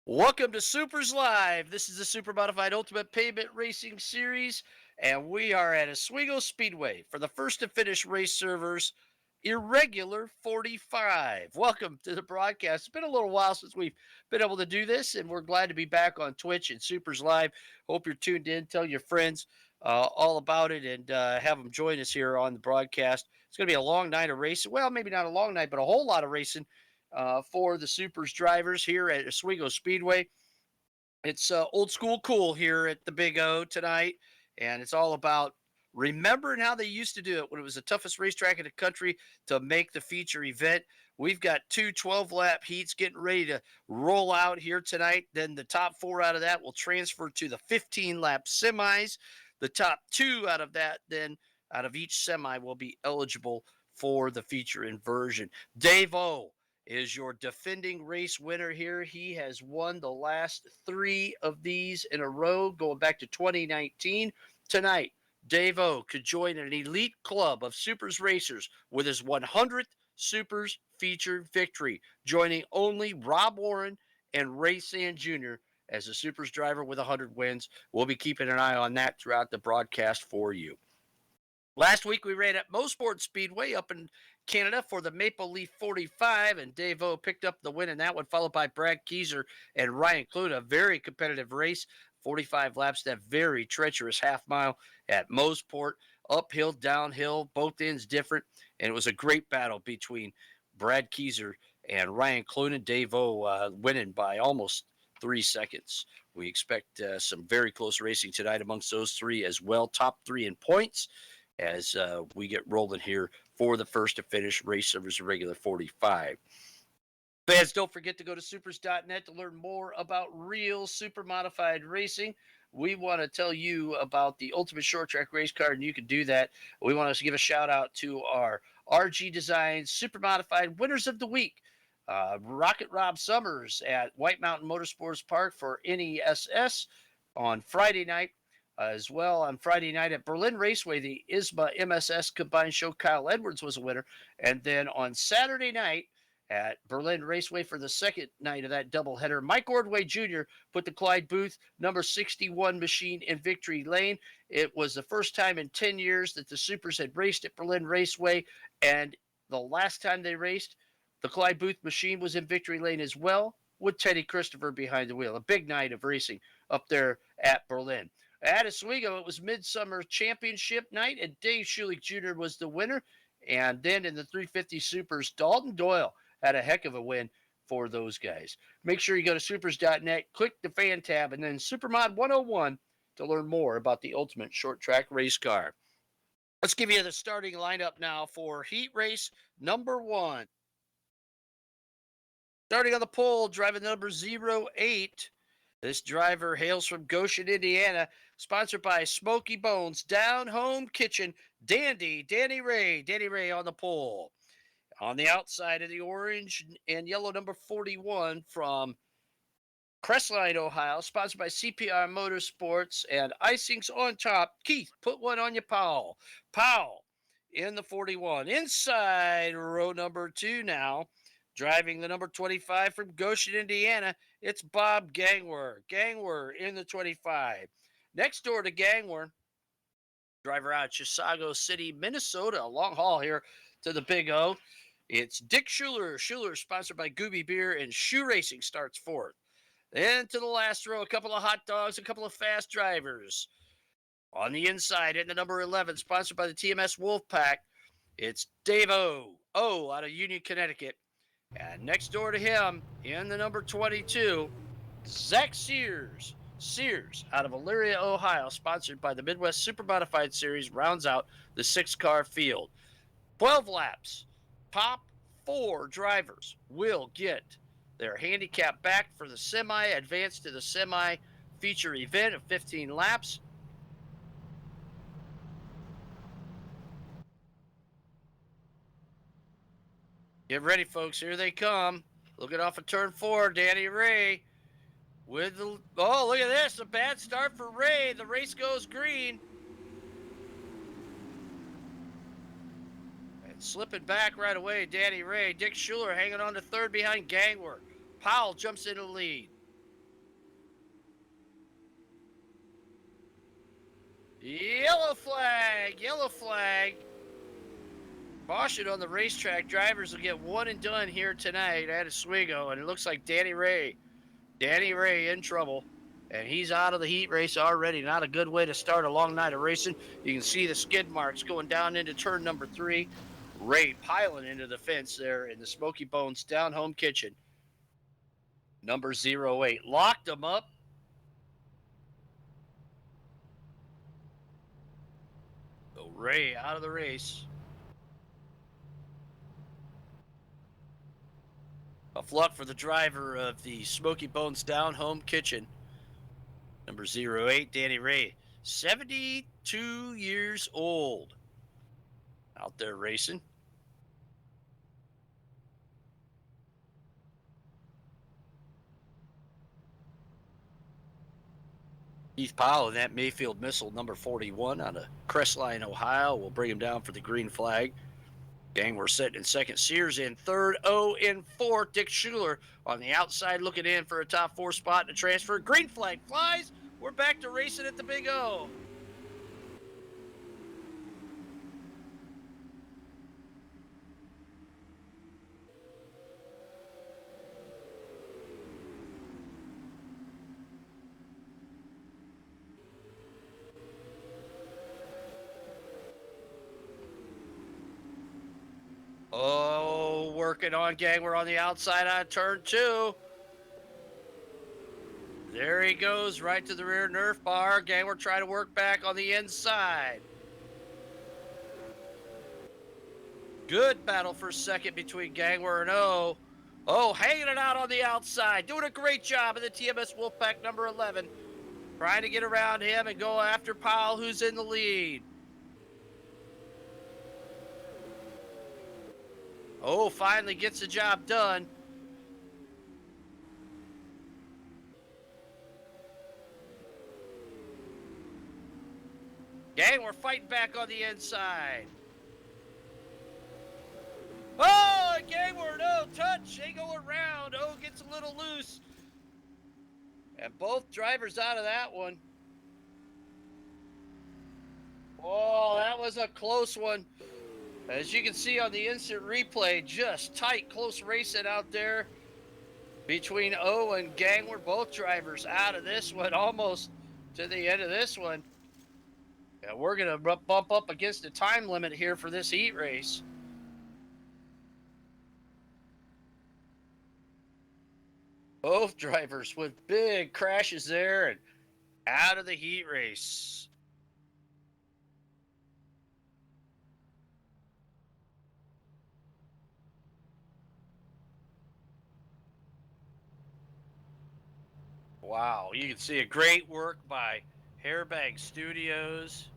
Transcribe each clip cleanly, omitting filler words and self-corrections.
Welcome to Supers Live. This is the Supermodified Ultimate Pavement Racing Series, and we are at Oswego Speedway for the first to finish race servers Irregular 45. Welcome to the broadcast. It's been a little while since we've been able to do this, and we're glad to be back on Twitch and Supers Live. Hope you're tuned in. Tell your friends all about it and have them join us here on the broadcast. It's going to be a long night of racing. Well, maybe not a long night, but a whole lot of racing for the Supers drivers here at Oswego Speedway. It's old school cool here at the Big O tonight, and it's all about remembering how they used to do it when it was the toughest racetrack in the country to make the feature event. We've got two 12-lap heats getting ready to roll out here tonight. Then the top four out of that will transfer to the 15-lap semis. The top two out of that, then out of each semi, will be eligible for the feature inversion. Dave O is your defending race winner here. He has won the last three of these in a row, going back to 2019. Tonight, Dave O could join an elite club of Supers racers with his 100th Supers featured victory, joining only Rob Warren and Ray Sand Jr. as a Supers driver with 100 wins. We'll be keeping an eye on that throughout the broadcast for you. Last week we ran at Mosport Speedway up in Canada for the Maple Leaf 45, and Dave O picked up the win in that one, followed by Brad Keyser and Ryan Clune. A very competitive race, 45 laps, that very treacherous half mile at Mosport, uphill, downhill, both ends different, and it was a great battle between Brad Keyser and Ryan Clune. And Dave O winning by almost 3 seconds. We expect some very close racing tonight amongst those three as well. Top three in points as we get rolling here for the first to finish race servers irregular 45. Fans, don't forget to go to supers.net to learn more about real super modified racing. We want to tell you about the ultimate short track race car, and you can do that. We want to give a shout out to our RG Design Super Modified Winners of the Week. Rocket Rob Summers at White Mountain Motorsports Park for NESS on Friday night. As well, on Friday night at Berlin Raceway, the ISMA MSS Combined Show, Kyle Edwards was a winner. And then on Saturday night at Berlin Raceway for the second night of that doubleheader, Mike Ordway Jr. put the Clyde Booth number 61 machine in victory lane. It was the first time in 10 years that the Supers had raced at Berlin Raceway, and the last time they raced, the Clyde Booth machine was in victory lane as well, with Teddy Christopher behind the wheel. A big night of racing up there at Berlin. At Oswego, it was Midsummer Championship night, and Dave Schulich Jr. was the winner. And then in the 350 Supers, Dalton Doyle had a heck of a win for those guys. Make sure you go to supers.net, click the fan tab, and then Supermod 101 to learn more about the ultimate short track race car. Let's give you the starting lineup now for heat race number one. Starting on the pole, driving number 08. This driver hails from Goshen, Indiana, sponsored by Smoky Bones Down Home Kitchen, Danny Ray on the pole. On the outside of the orange and yellow number 41 from Crestline, Ohio, sponsored by CPR Motorsports and Icings on top. Keith, put one on your Powell. Powell in the 41. Inside row number 2 now. Driving the number 25 from Goshen, Indiana, it's Bob Gangwer. Gangwer in the 25. Next door to Gangwer, driver out of Chisago City, Minnesota, a long haul here to the Big O. It's Dick Schuler. Schuler, sponsored by Gooby Beer, and Shoe Racing starts fourth. Then to the last row, a couple of hot dogs, a couple of fast drivers. On the inside, in the number 11, sponsored by the TMS Wolfpack, it's Dave O out of Union, Connecticut. And next door to him, in the number 22, Zach Sears. Sears, out of Elyria, Ohio, sponsored by the Midwest Super Modified Series, rounds out the 6-car field. 12 laps. Top 4 drivers will get their handicap back for the semi, advance to the semi feature event of 15 laps. Get ready, folks. Here they come. Looking off of turn 4, Danny Ray with the... Oh, look at this. A bad start for Ray. The race goes green. And slipping back right away, Danny Ray. Dick Schuler hanging on to third behind Gangwer. Powell jumps into the lead. Yellow flag, yellow flag. Caution on the racetrack. Drivers will get one and done here tonight at Oswego, and it looks like Danny Ray in trouble, and he's out of the heat race already. Not a good way to start a long night of racing. You can see the skid marks going down into turn number 3. Ray piling into the fence there in the Smoky Bones down home kitchen. Number 08 locked him up. So Ray out of the race. A luck for the driver of the Smoky Bones down home kitchen. Number 08, Danny Ray, 72 years old. Out there racing. Keith Powell in that Mayfield Missile, number 41, out of Crestline, Ohio. We'll bring him down for the green flag. Gang, we're sitting in second. Sears in third. O in fourth. Dick Schuler on the outside looking in for a top 4 spot in the transfer. Green flag flies. We're back to racing at the Big O. Oh, working on, gang. We're on the outside on turn 2. There he goes, right to the rear Nerf bar. Gang, we're trying to work back on the inside. Good battle for second between Gangwer and O. Oh, hanging it out on the outside. Doing a great job in the TMS Wolfpack number 11. Trying to get around him and go after Powell, who's in the lead. Oh, finally gets the job done. Gang, we're fighting back on the inside. Oh, Gangward, no touch. They go around. Oh, gets a little loose. And both drivers out of that one. Oh, that was a close one. As you can see on the instant replay, just tight, close racing out there between O and Gangward. Both drivers out of this one, almost to the end of this one. And we're going to bump up against the time limit here for this heat race. Both drivers with big crashes there and out of the heat race. Wow, you can see a great work by Hairbag Studios.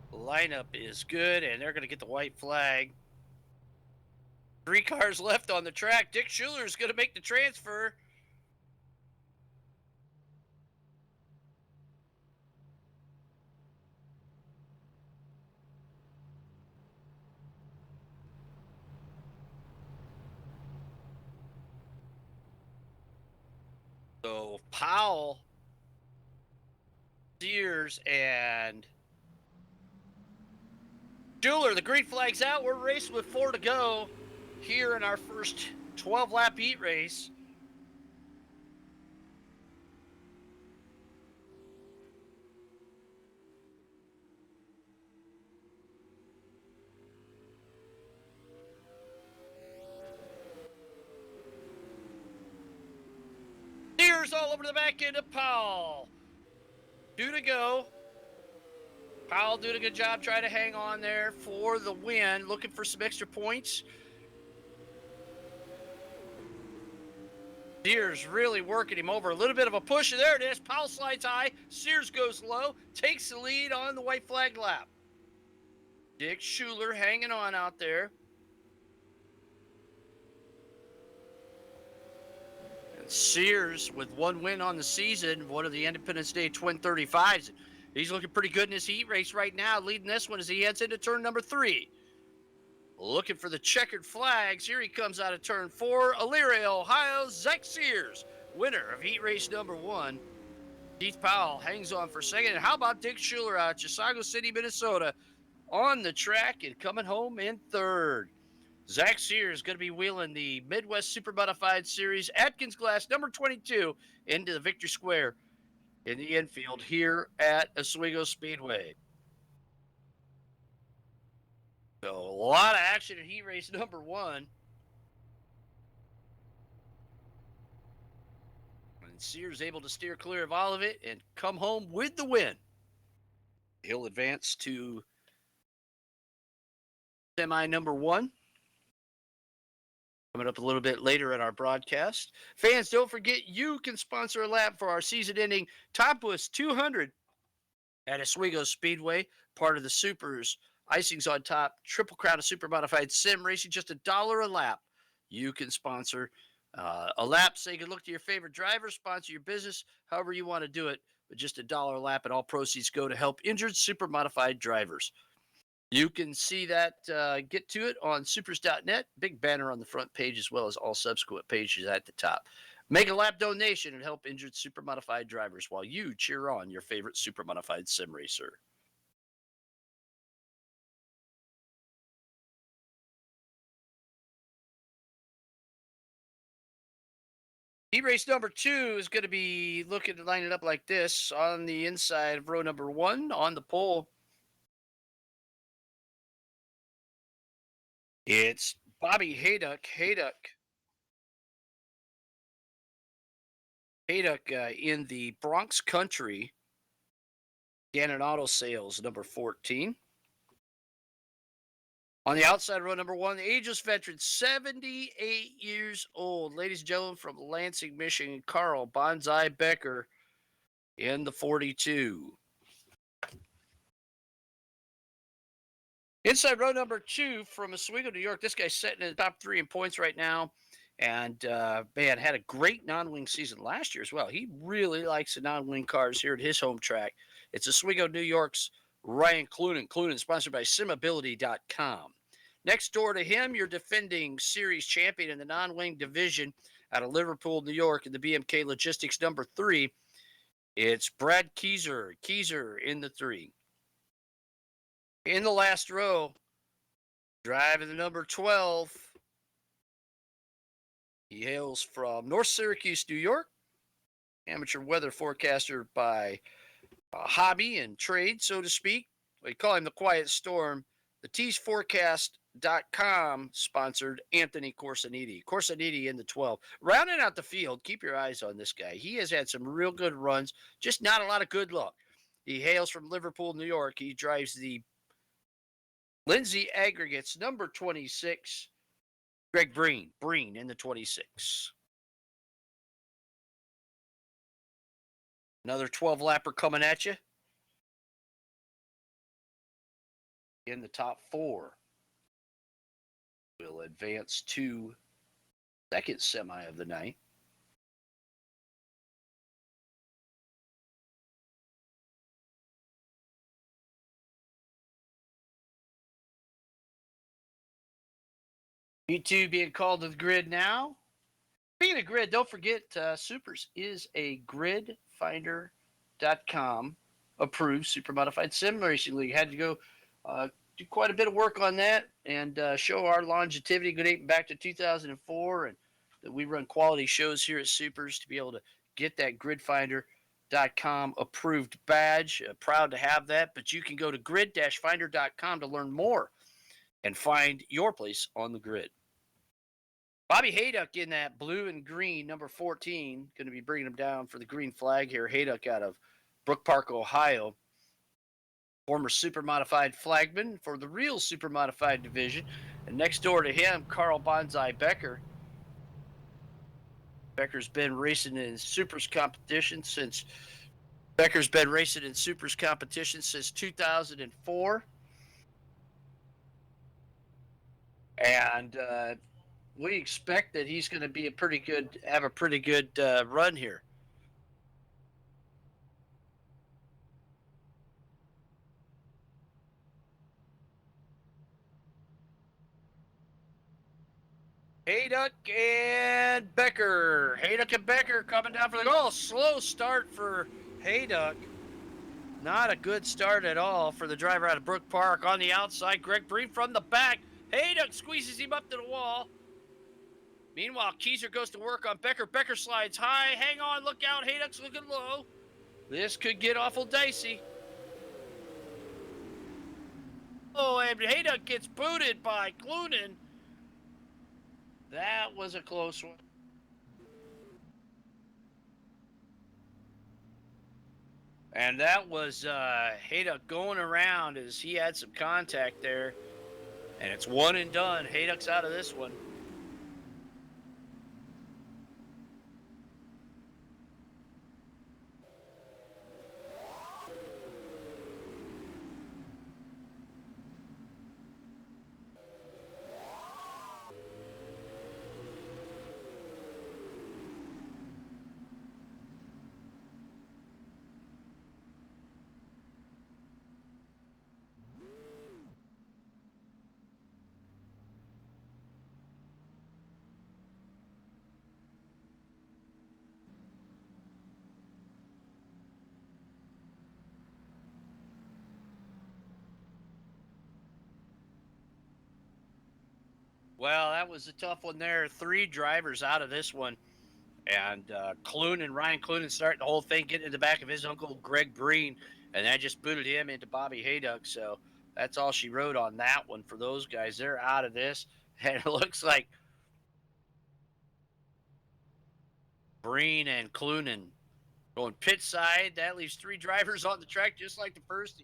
The lineup is good, and they're going to get the white flag. 3 cars left on the track. Dick Schuler is going to make the transfer. So Powell, Sears, and Schuler, the green flag's out. We're racing with 4 to go here in our first 12-lap heat race. Sears all over the back end of Powell. 2 to go. Powell doing a good job trying to hang on there for the win, looking for some extra points. Sears really working him over. A little bit of a push, and there it is. Powell slides high. Sears goes low, takes the lead on the white flag lap. Dick Schuler hanging on out there. And Sears with 1 win on the season, one of the Independence Day Twin 35s. He's looking pretty good in his heat race right now, leading this one as he heads into turn number 3. Looking for the checkered flags. Here he comes out of turn 4. Elyria, Ohio, Zach Sears, winner of heat race number 1. Keith Powell hangs on for second. And how about Dick Schuler out of Chisago City, Minnesota, on the track and coming home in third? Zach Sears is going to be wheeling the Midwest Super Modified Series Atkins Glass number 22 into the Victory Square in the infield here at Oswego Speedway. So a lot of action in heat race number 1. And Sears able to steer clear of all of it and come home with the win. He'll advance to semi number 1. Coming up a little bit later in our broadcast. Fans, don't forget you can sponsor a lap for our season-ending Top Boost 200 at Oswego Speedway, part of the SUPRS Icings on Top Triple Crown of Super Modified Sim Racing, just $1 a lap. You can sponsor a lap, so you can look to your favorite driver, sponsor your business, however you want to do it, but just $1 a lap, and all proceeds go to help injured Super Modified drivers. You can see that, get to it on supers.net. Big banner on the front page as well as all subsequent pages at the top. Make a lap donation and help injured Super Modified drivers while you cheer on your favorite Super Modified sim racer. Heat race number 2 is going to be looking to line it up like this. On the inside of row number 1 on the pole, it's Bobby Hayduck. Hayduck in the Bronx Country, Gannon Auto Sales, number 14. On the outside row number 1, the ageless veteran, 78 years old. Ladies and gentlemen, from Lansing, Michigan, Carl Bonsai Becker in the 42. Inside row number 2 from Oswego, New York. This guy's sitting in the top 3 in points right now. And, man, had a great non-wing season last year as well. He really likes the non-wing cars here at his home track. It's Oswego, New York's Ryan Clunan. Clunan, sponsored by simability.com. Next door to him, your defending series champion in the non-wing division out of Liverpool, New York, in the BMK Logistics number 3. It's Brad Keyser. Keyser in the 3. In the last row, driving the number 12. He hails from North Syracuse, New York. Amateur weather forecaster by hobby and trade, so to speak. We call him the Quiet Storm. The teaseforecast.com sponsored Anthony Corsaniti. Corsaniti in the 12. Rounding out the field, keep your eyes on this guy. He has had some real good runs, just not a lot of good luck. He hails from Liverpool, New York. He drives the Lindsay Aggregates, number 26. Greg Breen in the 26. Another 12-lapper coming at you. In the top 4. We'll advance to second semi of the night. You2 being called to the grid now. Speaking of grid, don't forget SUPRS is a gridfinder.com approved super modified sim racing league. Had to go do quite a bit of work on that and show our longevity dating back to 2004, and that we run quality shows here at SUPRS to be able to get that gridfinder.com approved badge. Proud to have that, but you can go to grid-finder.com to learn more and find your place on the grid. Bobby Hayduck in that blue and green, number 14, going to be bringing him down for the green flag here. Hayduck out of Brook Park, Ohio. Former super modified flagman for the real super modified division. And next door to him, Carl Bonsai Becker. Becker's been racing in SUPRS competition since 2004. And we expect that he's going to be have a pretty good run here. Hayduck and Becker. Hayduck and Becker coming down for the goal. Slow start for Hayduck, not a good start at all for the driver out of Brook Park. On the outside, Greg Breen from the back. Hayduck squeezes him up to the wall. Meanwhile, Keyser goes to work on Becker. Becker slides high. Hang on, look out. Hayduck's looking low. This could get awful dicey. Oh, and Hayduck gets booted by Clunan. That was a close one. And that was Hayduck going around as he had some contact there. And it's one and done. Hayduck's out of this one. Well, that was a tough one there. 3 drivers out of this one. And Ryan Clunan starting the whole thing, getting in the back of his uncle, Greg Breen. And that just booted him into Bobby Hayduck. So that's all she wrote on that one for those guys. They're out of this. And it looks like Breen and Clunan going pit side. That leaves 3 drivers on the track, just like the first.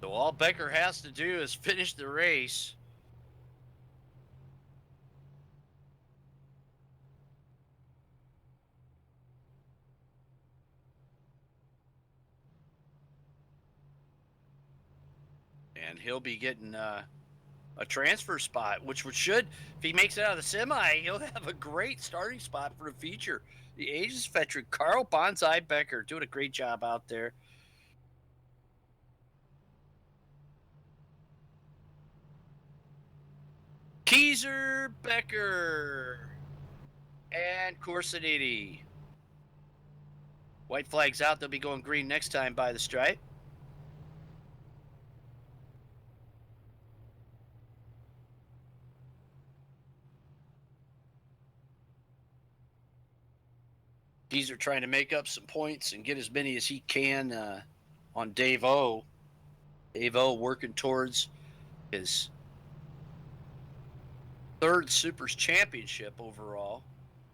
So all Becker has to do is finish the race. And he'll be getting a transfer spot, which should, if he makes it out of the semi, he'll have a great starting spot for a feature. The Aegis veteran, Carl Bonsai Becker, doing a great job out there. Keyser, Becker, and Corsiniti. White flag's out. They'll be going green next time by the stripe. Keyser trying to make up some points and get as many as he can on Dave O. Dave O working towards his 3rd SUPRS championship overall.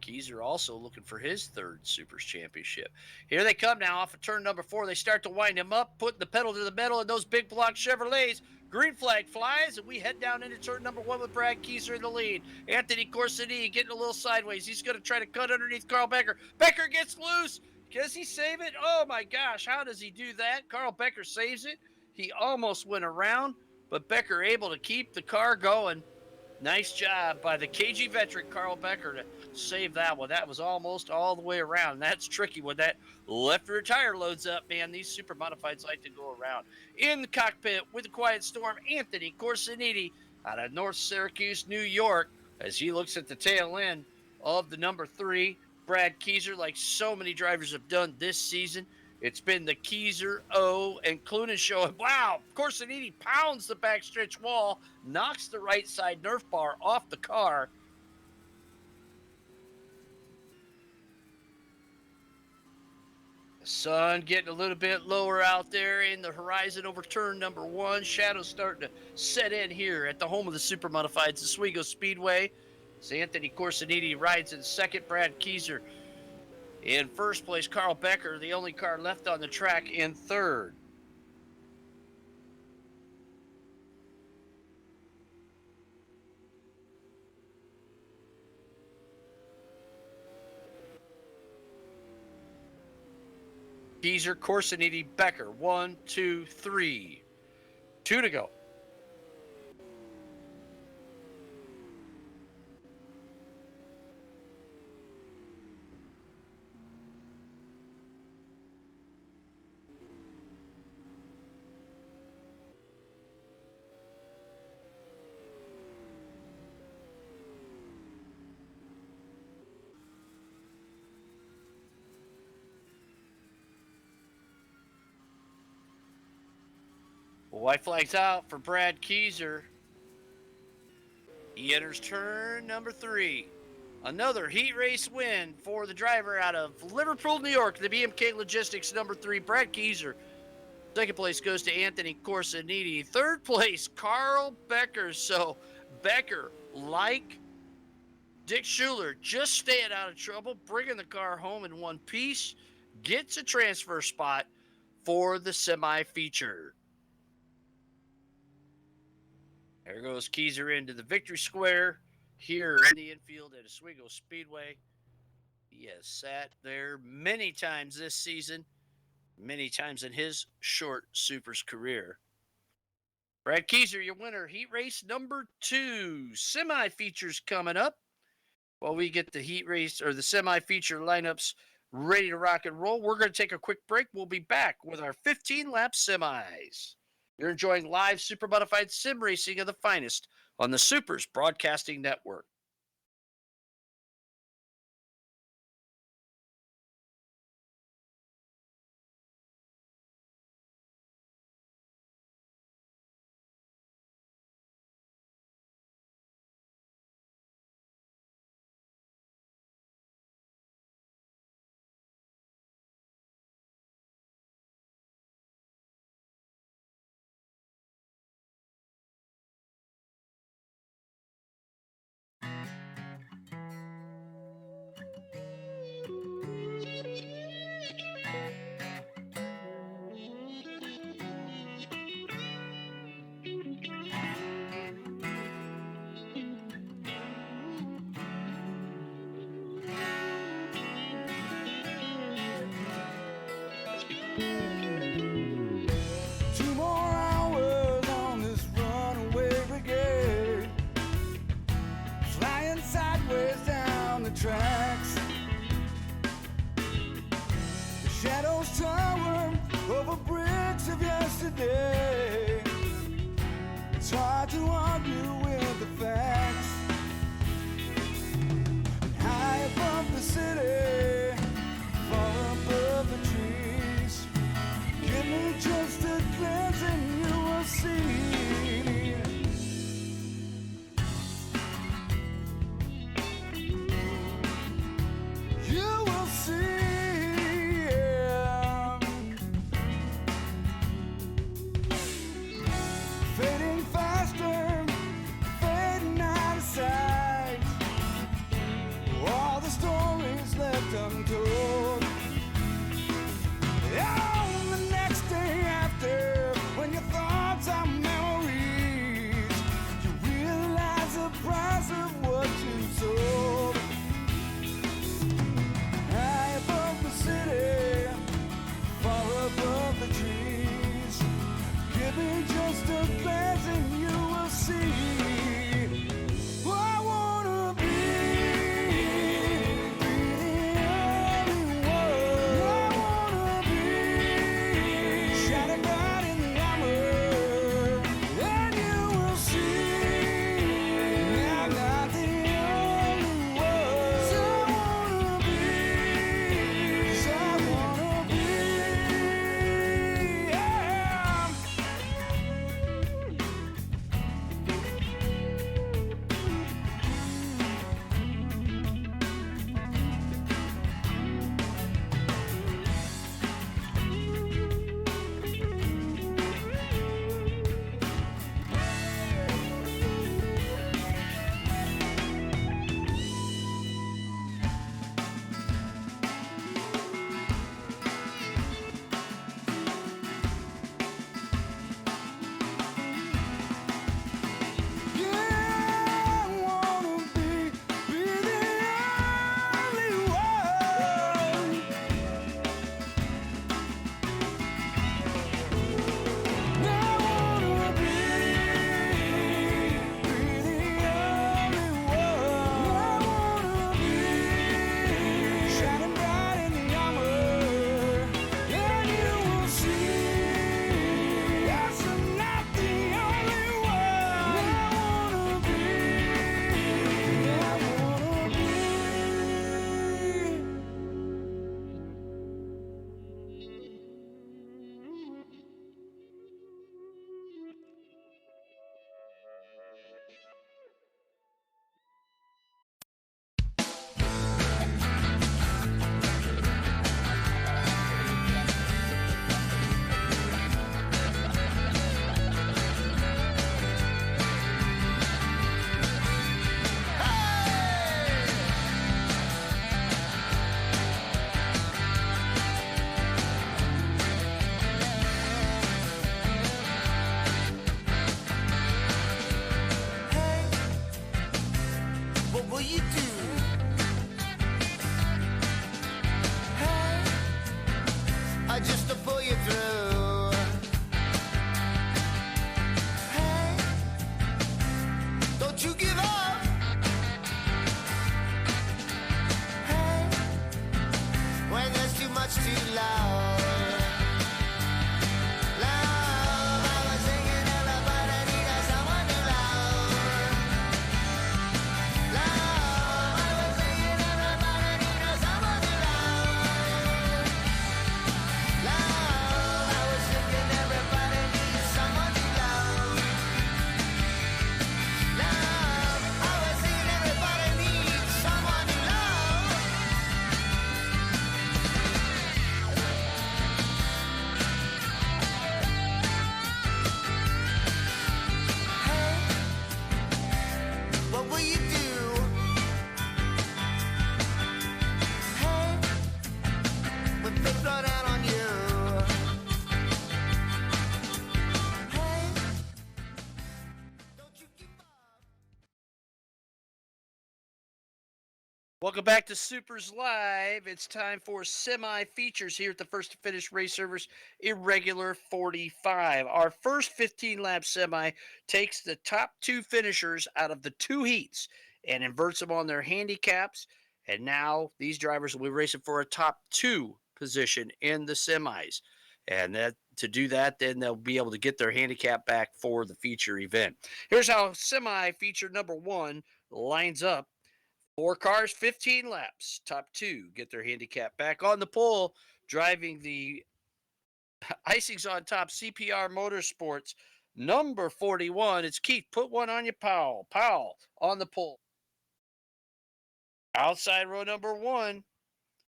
Keyser also looking for his 3rd SUPRS championship. Here they come now off of turn number 4. They start to wind him up, putting the pedal to the metal in those big block Chevrolets. Green flag flies, and we head down into turn number 1 with Brad Keyser in the lead. Anthony Corsini getting a little sideways. He's going to try to cut underneath Carl Becker. Becker gets loose. Does he save it? Oh my gosh, how does he do that? Carl Becker saves it. He almost went around, but Becker able to keep the car going. Nice job by the KG veteran Carl Becker to save that one. That was almost all the way around. That's tricky when that left rear tire loads up, man. These super modifieds like to go around. In the cockpit with the quiet storm, Anthony Corsiniti out of North Syracuse, New York, as he looks at the tail end of the number 3, Brad Keyser, like so many drivers have done this season. It's been the Keyser, O, and Clunan show. Wow, Corsiniti pounds the backstretch wall, knocks the right side Nerf bar off the car. The sun getting a little bit lower out there in the horizon over turn number 1. Shadows starting to set in here at the home of the Supermodifieds, Oswego Speedway. So Anthony Corsiniti rides in 2nd, Brad Keyser in 1st place, Carl Becker, the only car left on the track, in 3rd. Keyser, Corsiniti, Becker. 1, 2, 3. 2 to go. White flag's out for Brad Keyser. He enters turn number 3. Another heat race win for the driver out of Liverpool, New York, the BMK Logistics number 3, Brad Keyser. Second place goes to Anthony Corsiniti. Third place, Carl Becker. So Becker, like Dick Schuler, just staying out of trouble, bringing the car home in one piece, gets a transfer spot for the semi-feature. There goes Keyser into the victory square here in the infield at Oswego Speedway. He has sat there many times this season, many times in his short SUPRS career. Brad Keyser, your winner, heat race number 2. Semi-features coming up. While we get the heat race or the semi-feature lineups ready to rock and roll, we're going to take a quick break. We'll be back with our 15-lap semis. You're enjoying live Supermodified sim racing of the finest on the SUPRS Broadcasting Network. It's hard to argue with the facts. High above the city, far above the trees, give me just a glance and you will see. You will see. Fading faster, fading out of sight. All the stories left much too loud. Love, I was thinking everybody needed someone to love. Love, I was thinking everybody needed someone to love. Love, I was thinking everybody needs someone to love. Love, I was thinking everybody needs someone to love. Hey, what will you do? Hey, when they throw down on you. Hey, don't you give up. Welcome back to Supers Live. It's time for semi-features here at the First to Finish Race Servers IrReguLaR 45. Our first 15-lap semi takes the top two finishers out of the two heats and inverts them on their handicaps. And now these drivers will be racing for a top two position in the semis. And that to do that, then they'll be able to get their handicap back for the feature event. Here's how semi-feature number one lines up. 4 cars, 15 laps. Top two get their handicap back on the pole, driving the icings on top CPR Motorsports number 41. It's Keith. Put one on you, Powell. Powell on the pole. Outside row number one.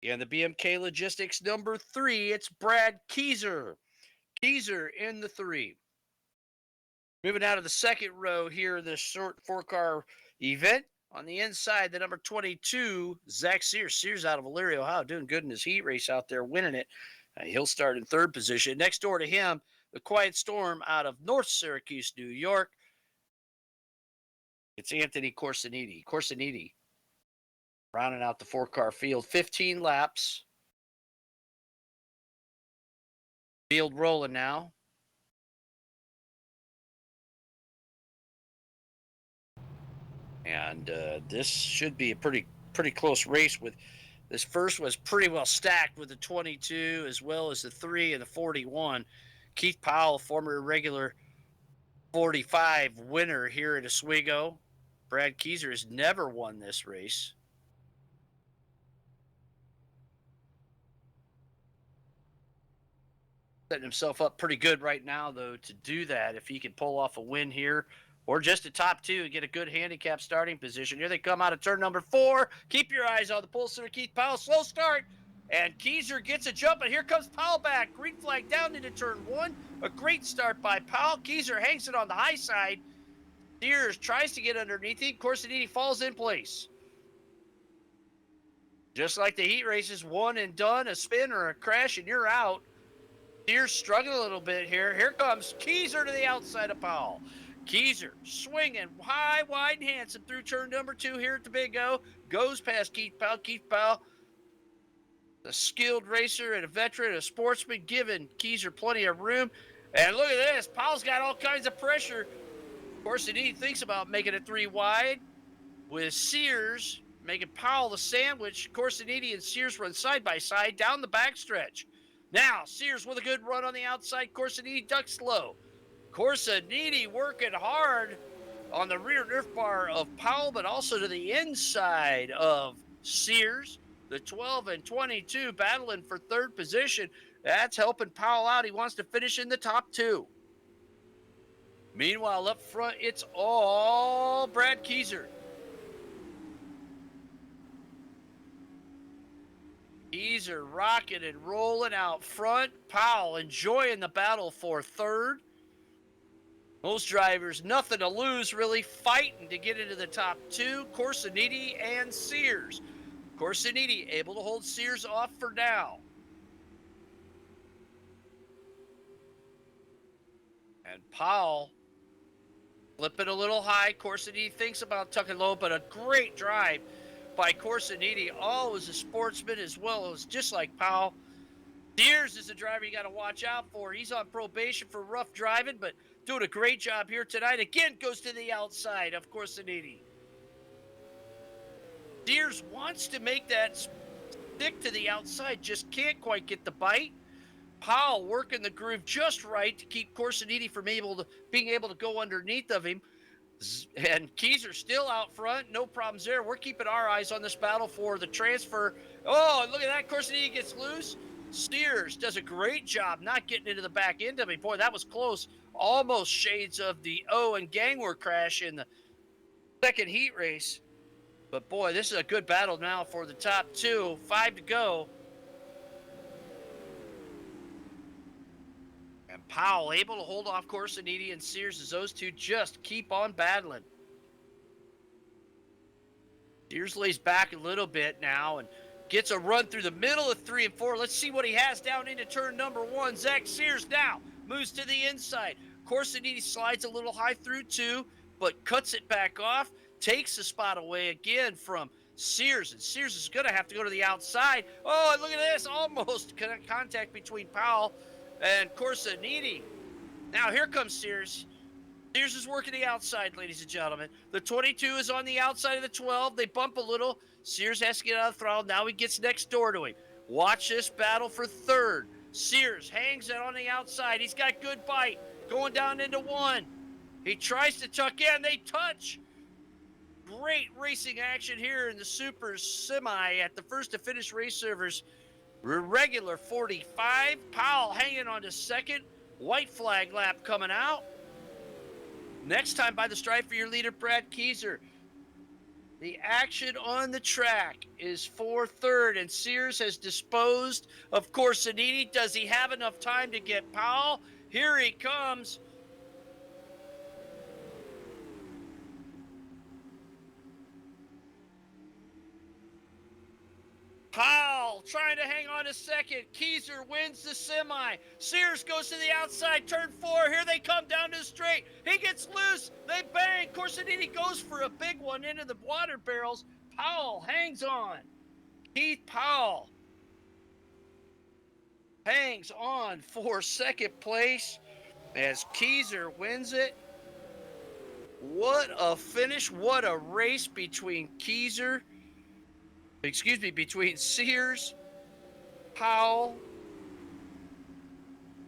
And the BMK Logistics number 3. It's Brad Keyser. Keyser in the 3. Moving out of the second row here in this short 4-car event. On the inside, the number 22, Zach Sears. Sears out of Valerio. How doing good in his heat race out there, winning it. He'll start in third position. Next door to him, the Quiet Storm out of North Syracuse, New York. It's Anthony Corsiniti. Corsiniti rounding out the 4-car field. 15 laps. Field rolling now. And this should be a pretty close race. With this first was pretty well stacked with the 22 as well as the 3 and the 41. Keith Powell, former IrReguLaR 45 winner here at Oswego. Brad Keyser has never won this race. Setting himself up pretty good right now, though, to do that. If he can pull off a win here, or just a top two and get a good handicap starting position. Here they come out of turn number 4. Keep your eyes on the pole sitter, Keith Powell. Slow start. And Keyser gets a jump, and here comes Powell back. Green flag down into turn 1. A great start by Powell. Keyser hangs it on the high side. Sears tries to get underneath him. Corsiniti falls in place. Just like the heat races, one and done, a spin or a crash, and you're out. Sears struggling a little bit here. Here comes Keyser to the outside of Powell. Keyser swinging high, wide, and handsome through turn number 2 here at the Big O. Goes past Keith Powell. Keith Powell, a skilled racer and a veteran, a sportsman, giving Keyser plenty of room. And look at this. Powell's got all kinds of pressure. Of course, he thinks about making it 3 wide with Sears making Powell the sandwich. Corsiniti and Sears run side by side down the backstretch. Now, Sears with a good run on the outside. Corsiniti ducks low. Corsiniti working hard on the rear nerf bar of Powell, but also to the inside of Sears. The 12 and 22 battling for third position. That's helping Powell out. He wants to finish in the top 2. Meanwhile, up front, it's all Brad Keyser. Keyser rocking and rolling out front. Powell enjoying the battle for third. Most drivers, nothing to lose, really fighting to get into the top 2. Corsiniti and Sears. Corsiniti able to hold Sears off for now. And Powell flipping a little high. Corsiniti thinks about tucking low, but a great drive by Corsiniti. Always a sportsman as well as just like Powell. Sears is a driver you got to watch out for. He's on probation for rough driving, but doing a great job here tonight. Again, goes to the outside of Corsiniti. Sears wants to make that thick to the outside, just can't quite get the bite. Powell working the groove just right to keep Corsiniti from being able to go underneath of him. And Keyser still out front. No problems there. We're keeping our eyes on this battle for the transfer. Oh, look at that. Corsiniti gets loose. Sears does a great job not getting into the back end of him. Boy, that was close. Almost shades of the Owen Gangwer crash in the second heat race. But boy, this is a good battle now for the top two. 5 to go. And Powell able to hold off Corsiniti and Sears as those two just keep on battling. Sears lays back a little bit now and gets a run through the middle of 3 and 4. Let's see what he has down into turn number 1. Zach Sears now moves to the inside. Corsiniti slides a little high through 2, but cuts it back off, takes the spot away again from Sears, and Sears is going to have to go to the outside. Oh, and look at this, almost contact between Powell and Corsiniti. Now here comes Sears. Sears is working the outside, ladies and gentlemen. The 22 is on the outside of the 12. They bump a little. Sears has to get out of the throttle. Now he gets next door to him. Watch this battle for third. Sears hangs it on the outside. He's got good bite. Going down into 1. He tries to tuck in. They touch. Great racing action here in the SUPRS semi at the first to finish race servers. IrReGuLaR 45. Powell hanging on to second. White flag lap coming out. Next time by the stripe for your leader, Brad Keyser. The action on the track is for third, and Sears has disposed of Corsiniti. Does he have enough time to get Powell? Here he comes. Powell trying to hang on a second. Keyser wins the semi. Sears goes to the outside, turn 4. Here they come down to the straight. He gets loose. They bang. Corsiniti goes for a big one into the water barrels. Powell hangs on. Keith Powell hangs on for second place as Keyser wins it. What a finish. What a race between between Sears, Powell,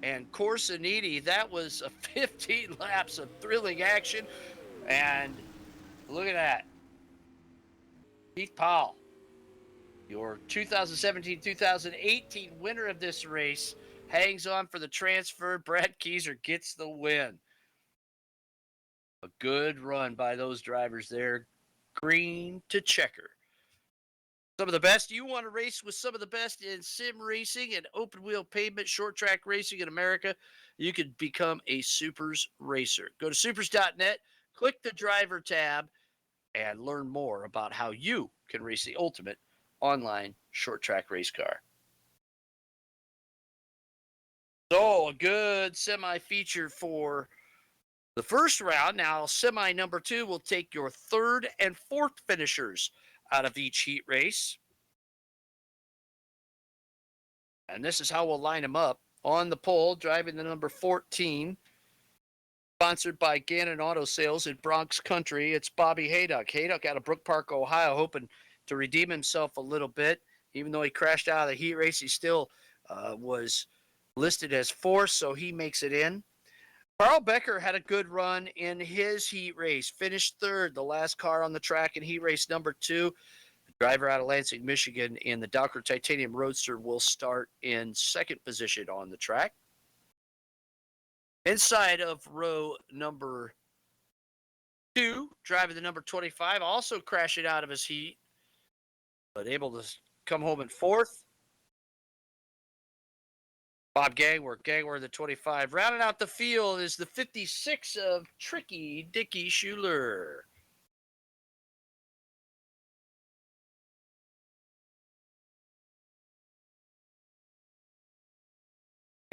and Corsiniti. That was a 15 laps of thrilling action. And look at that. Keith Powell, your 2017-2018 winner of this race, hangs on for the transfer. Brad Keyser gets the win. A good run by those drivers there. Green to checker. Some of the best. You want to race with some of the best in sim racing and open wheel pavement, short track racing in America, you can become a SUPRS racer. Go to supers.net, click the driver tab, and learn more about how you can race the ultimate online short track race car. So, a good semi feature for the first round. Now, semi number 2 will take your third and fourth finishers out of each heat race. And this is how we'll line them up. On the pole, driving the number 14, sponsored by Gannon Auto Sales in Bronx Country, it's Bobby Hayduck. Hayduck out of Brook Park, Ohio, hoping to redeem himself a little bit. Even though he crashed out of the heat race, he still was listed as fourth, so he makes it in. Carl Becker had a good run in his heat race, finished third, the last car on the track in heat race number 2. The driver out of Lansing, Michigan in the Docker Titanium Roadster will start in second position on the track. Inside of row number 2, driving the number 25, also crashing out of his heat, but able to come home in fourth. Bob Gangwer, the 25. Rounding out the field is the 56 of Tricky Dicky Schuler.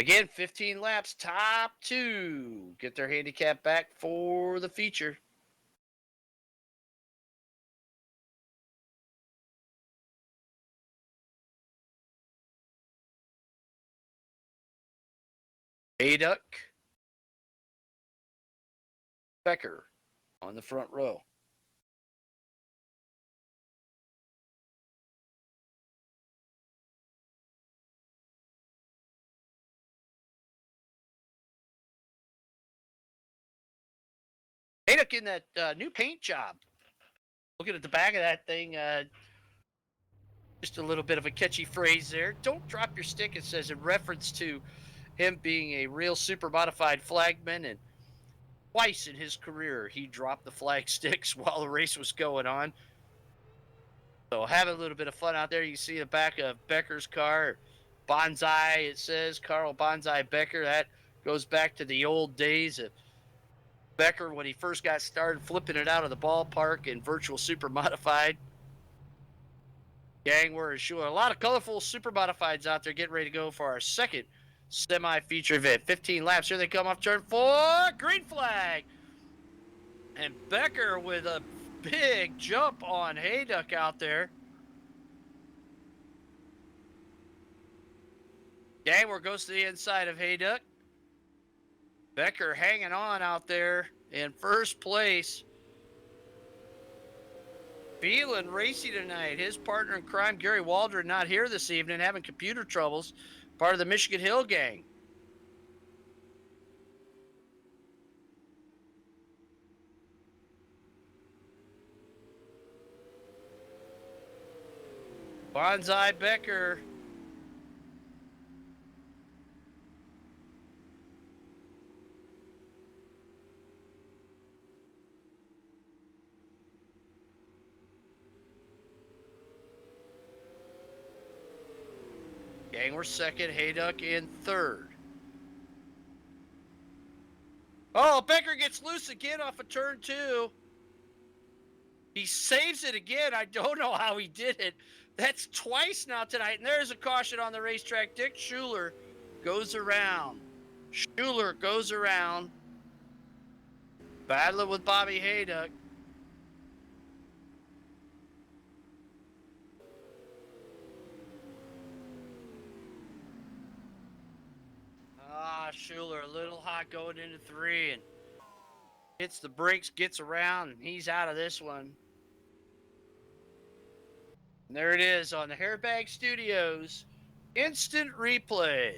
Again, 15 laps, top 2. Get their handicap back for the feature. Hayduck, Becker on the front row. Haydock in that new paint job. Looking at the back of that thing, just a little bit of a catchy phrase there. Don't drop your stick, it says, in reference to him being a real super modified flagman. And twice in his career, he dropped the flag sticks while the race was going on. So having a little bit of fun out there. You can see the back of Becker's car. Bonsai, it says, Carl Bonsai Becker. That goes back to the old days of Becker when he first got started flipping it out of the ballpark in virtual super modified. Gang, we're showing a lot of colorful super modifieds out there getting ready to go for our second semi-feature event. 15 laps. Here they come off turn 4. Green flag. And Becker with a big jump on Haydock out there. Gangwer goes to the inside of Haydock. Becker hanging on out there in first place. Feeling racy tonight. His partner in crime, Gary Waldron, not here this evening, having computer troubles. Part of the Michigan Hill gang. Bonsai Becker. Gangwer second, Haydock in third. Oh, Becker gets loose again off of turn 2. He saves it again. I don't know how he did it. That's twice now tonight. And there's a caution on the racetrack. Dick Schuler goes around. Schuler goes around. Battling with Bobby Haydock. Schuler a little hot going into 3 and hits the brakes, gets around, and he's out of this one. And there it is on the Hairbag Studios instant replay.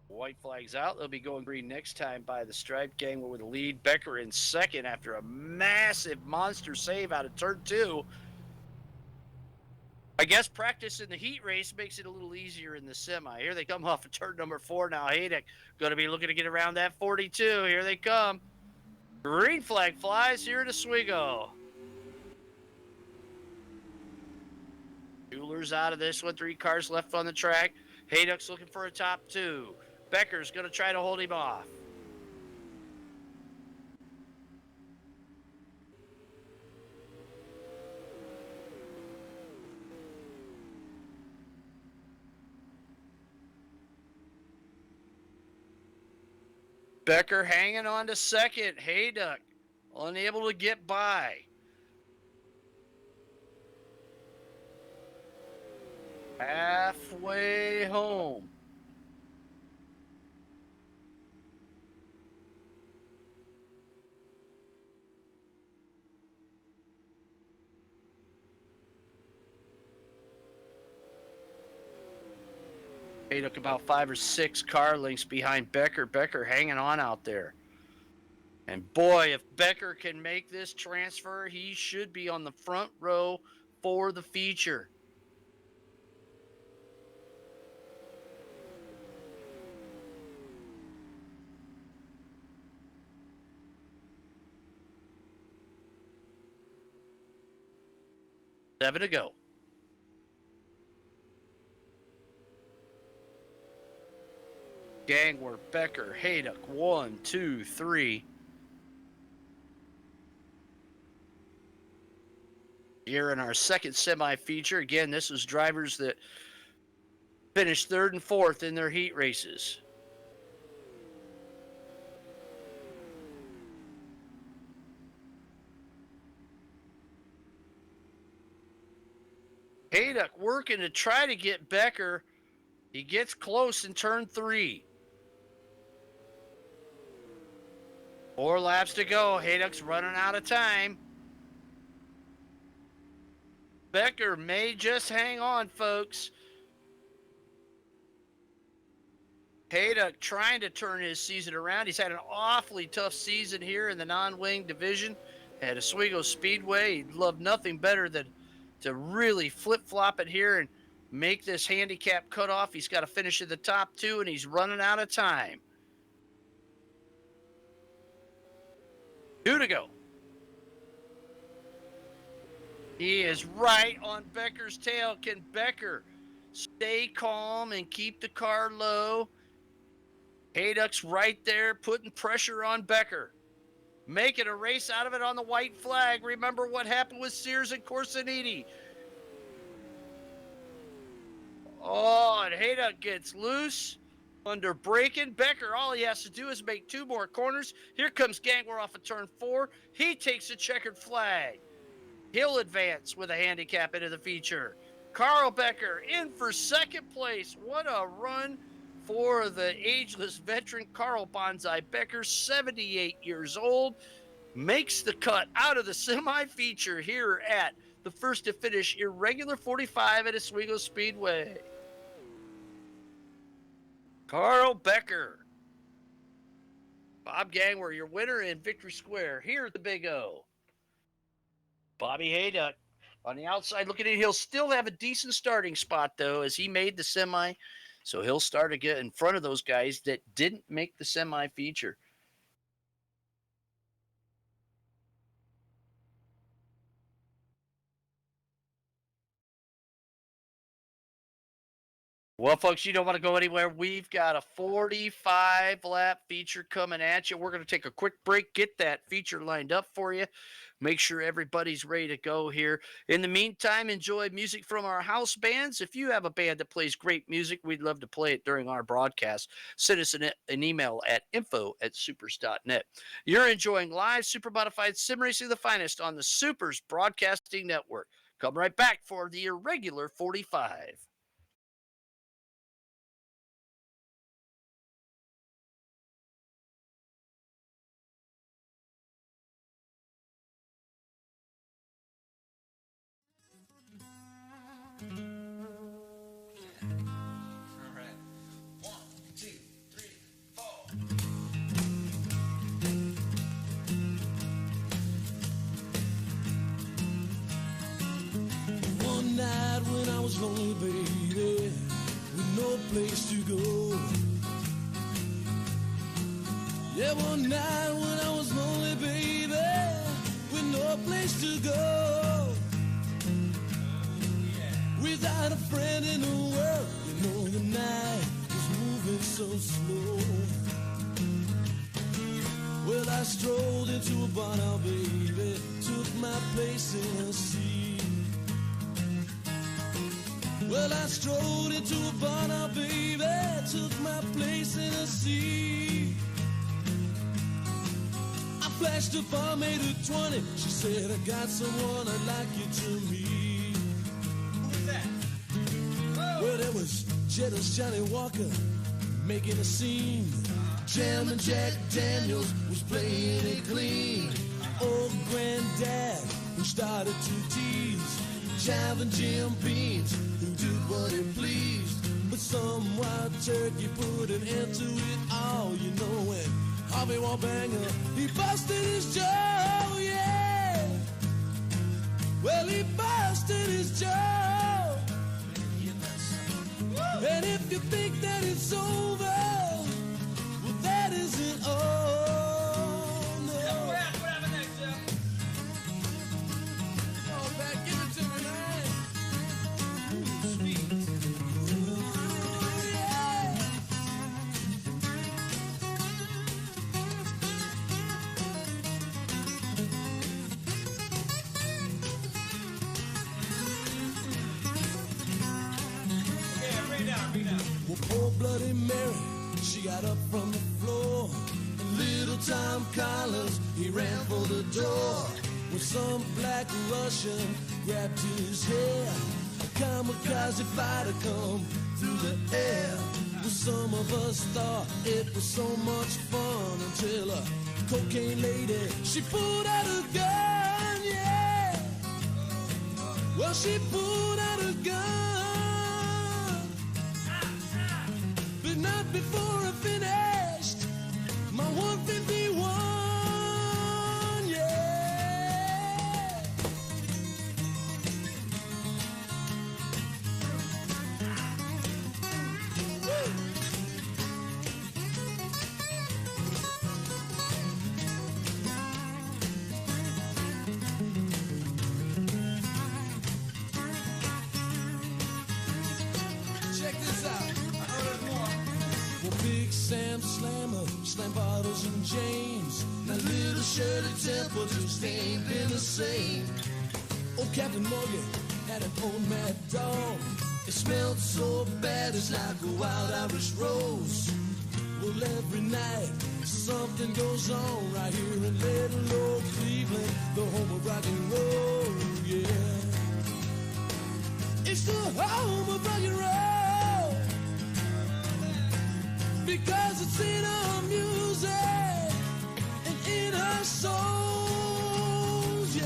White flags out. They'll be going green next time by the Stripe Gang with the lead. Becker in second after a massive monster save out of turn 2. I guess practice in the heat race makes it a little easier in the semi. Here they come off of turn number 4 now. Haydock going to be looking to get around that 42. Here they come. Green flag flies here at Oswego. Schuler's out of this one. 3 cars left on the track. Haydock's looking for a top 2. Becker's going to try to hold him off. Becker hanging on to second. Haydock unable to get by. Halfway home. Haydock about 5 or 6 car lengths behind Becker. Becker hanging on out there. And boy, if Becker can make this transfer, he should be on the front row for the feature. Seven to go. Gangwer, Becker, Haydock, 1, 2, 3. Here in our second semi-feature. Again, this was drivers that finished 3rd and 4th in their heat races. Haydock working to try to get Becker. He gets close in turn 3. 4 laps to go. Hayduck's running out of time. Becker may just hang on, folks. Hayduck trying to turn his season around. He's had an awfully tough season here in the non-wing division at Oswego Speedway. He'd love nothing better than to really flip-flop it here and make this handicap cutoff. He's got to finish in the top 2, and he's running out of time. 2 to go. He is right on Becker's tail. Can Becker stay calm and keep the car low? Hayduck's right there putting pressure on Becker. Making a race out of it on the white flag. Remember what happened with Sears and Corsiniti. Oh, and Hayduck gets loose under braking. Becker, all he has to do is make 2 more corners. Here comes Gangler off of turn 4. He takes a checkered flag. He'll advance with a handicap into the feature. Carl Becker in for second place. What a run for the ageless veteran Carl Bonsai Becker, 78 years old, makes the cut out of the semi-feature here at the first to finish IrReGuLaR 45 at Oswego Speedway. Carl Becker. Bob Gangler, your winner in Victory Square here at the Big O. Bobby Hayduck on the outside looking in. He'll still have a decent starting spot, though, as he made the semi. So he'll start to get in front of those guys that didn't make the semi-feature. Well, folks, you don't want to go anywhere. We've got a 45-lap feature coming at you. We're going to take a quick break, get that feature lined up for you. Make sure everybody's ready to go here. In the meantime, enjoy music from our house bands. If you have a band that plays great music, we'd love to play it during our broadcast. Send us an email at info@supers.net. You're enjoying live Supermodified sim racing, the finest on the Supers Broadcasting Network. Come right back for the IrReGuLaR 45. When I was lonely, baby, with no place to go. Yeah, one night when I was lonely, baby, with no place to go. Without a friend in the world, you know the night was moving so slow. Well, I strolled into a bar now, baby, took my place in a seat. Well, I strolled into a bar now, baby, took my place in a seat. I flashed a barmaid at 20. She said, I got someone I'd like you to meet. Who's that? Oh. Well, there was Jetta's Johnny Walker making a scene. Jamming Jack Daniels was playing it clean. Old granddad who started to tease. Jiving Jim Beans who did what he pleased. But some wild turkey put an end to it all. You know when Harvey Warbanger, he busted his jaw, yeah. Well, he busted his jaw. And if you think that it's over, well, that isn't all, no. Yeah, what happened next, Jeff? Oh, back, give it to me, man. Ooh, sweet. Ooh, yeah. Well, poor Bloody Mary, she got up from the floor. And little Tom Collins, he ran for the door. When some black Russian grabbed his hair, a kamikaze fighter come through the air. Well, some of us thought it was so much fun until a cocaine lady. She pulled out a gun, yeah. Well, she pulled out a gun, but not before I finished my 151, yeah. Woo. Check this out. I know there's more. Well, Big Sam Slammer, slam bottles and James. Now little Shirley Temple just ain't been the same. Old Captain Morgan had an old mad dog. It smelled so bad it's like a wild Irish rose. Well, every night something goes on right here in little old Cleveland, the home of rock and roll, yeah. It's the home of rock and roll, because it's in our music and in our souls, yeah.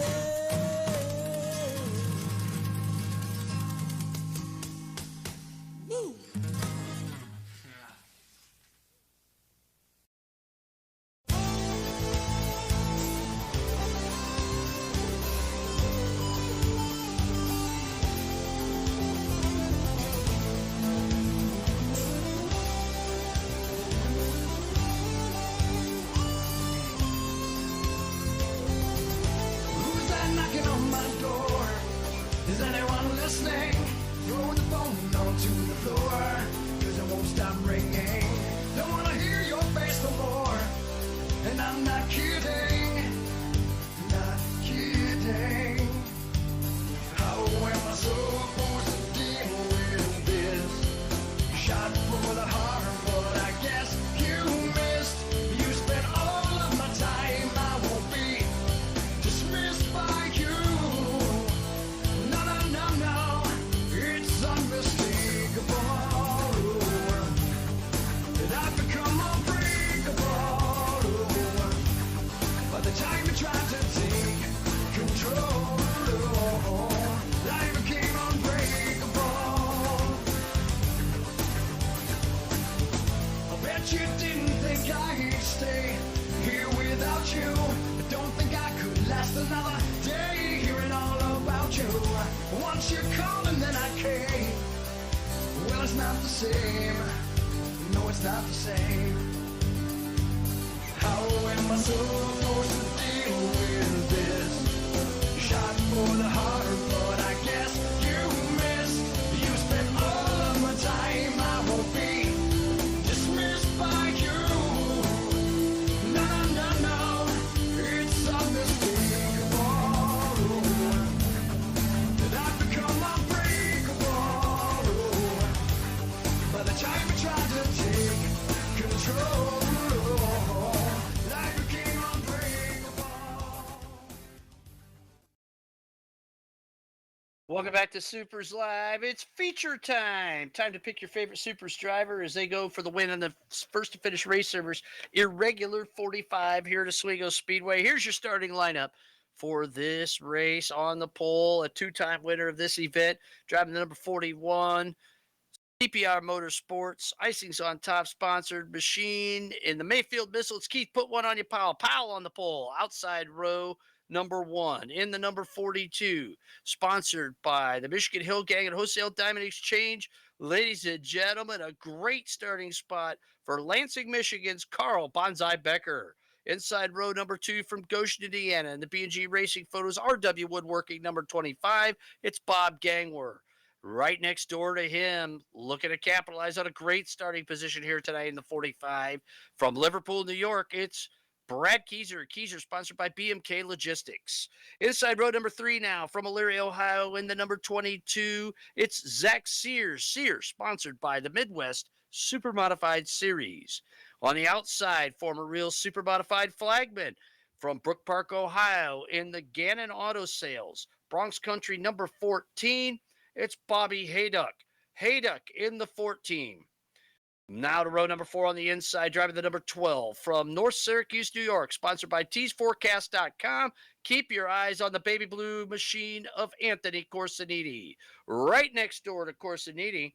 Woo. Who's that knocking on my door? Is anyone listening? Throw the phone onto the floor, 'cause it won't stop ringing. Don't wanna hear your face no more. And I'm not kidding, not kidding. How am I supposed to deal with this? Shot for the heart, but I guess you missed. You spent all of my time, I won't be dismissed by you. No, no, no, no, it's unmistakable that I've become unbreakable. By the time you tried to take control, I became unbreakable. I bet you didn't think I'd stay here without you. I don't think I could last another day hearing all about you. Once you called and then I came. Well, it's not the same. No, it's not the same. How am I supposed to deal with this? Shot for the heart, but I guess you missed. You spent all of my time, I won't be dismissed by you. No, no, no, no, it's unmistakable that I've become unbreakable. By the time you tried to take control, I became unbreakable. Welcome back to Supers Live. It's feature time. Time to pick your favorite Supers driver as they go for the win on the first to finish race servers. IrReGuLaR 45 here at Oswego Speedway. Here's your starting lineup for this race on the pole. A two-time winner of this event, driving the number 41. CPR Motorsports, Icing's on top, sponsored machine. In the Mayfield Missiles, Keith, put one on you, Powell. Powell on the pole, outside row number 1. In the number 42, sponsored by the Michigan Hill Gang and Wholesale Diamond Exchange. Ladies and gentlemen, a great starting spot for Lansing, Michigan's Carl Bonsai Becker. Inside row number 2 from Goshen, Indiana. And the B&G Racing Photos, RW Woodworking number 25. It's Bob Gangwer. Right next door to him, looking to capitalize on a great starting position here tonight in the 45. From Liverpool, New York, it's Brad Keyser. Keyser sponsored by BMK Logistics. Inside row number 3 now from Elyria, Ohio, in the number 22, it's Zach Sears. Sears sponsored by the Midwest Supermodified Series. On the outside, former real Supermodified flagman from Brook Park, Ohio, in the Gannon Auto Sales. Bronx Country number 14. It's Bobby Hayduck. Hayduck in the 14. Now to row number 4 on the inside, driving the number 12 from North Syracuse, New York, sponsored by teesforecast.com. Keep your eyes on the baby blue machine of Anthony Corsiniti. Right next door to Corsiniti,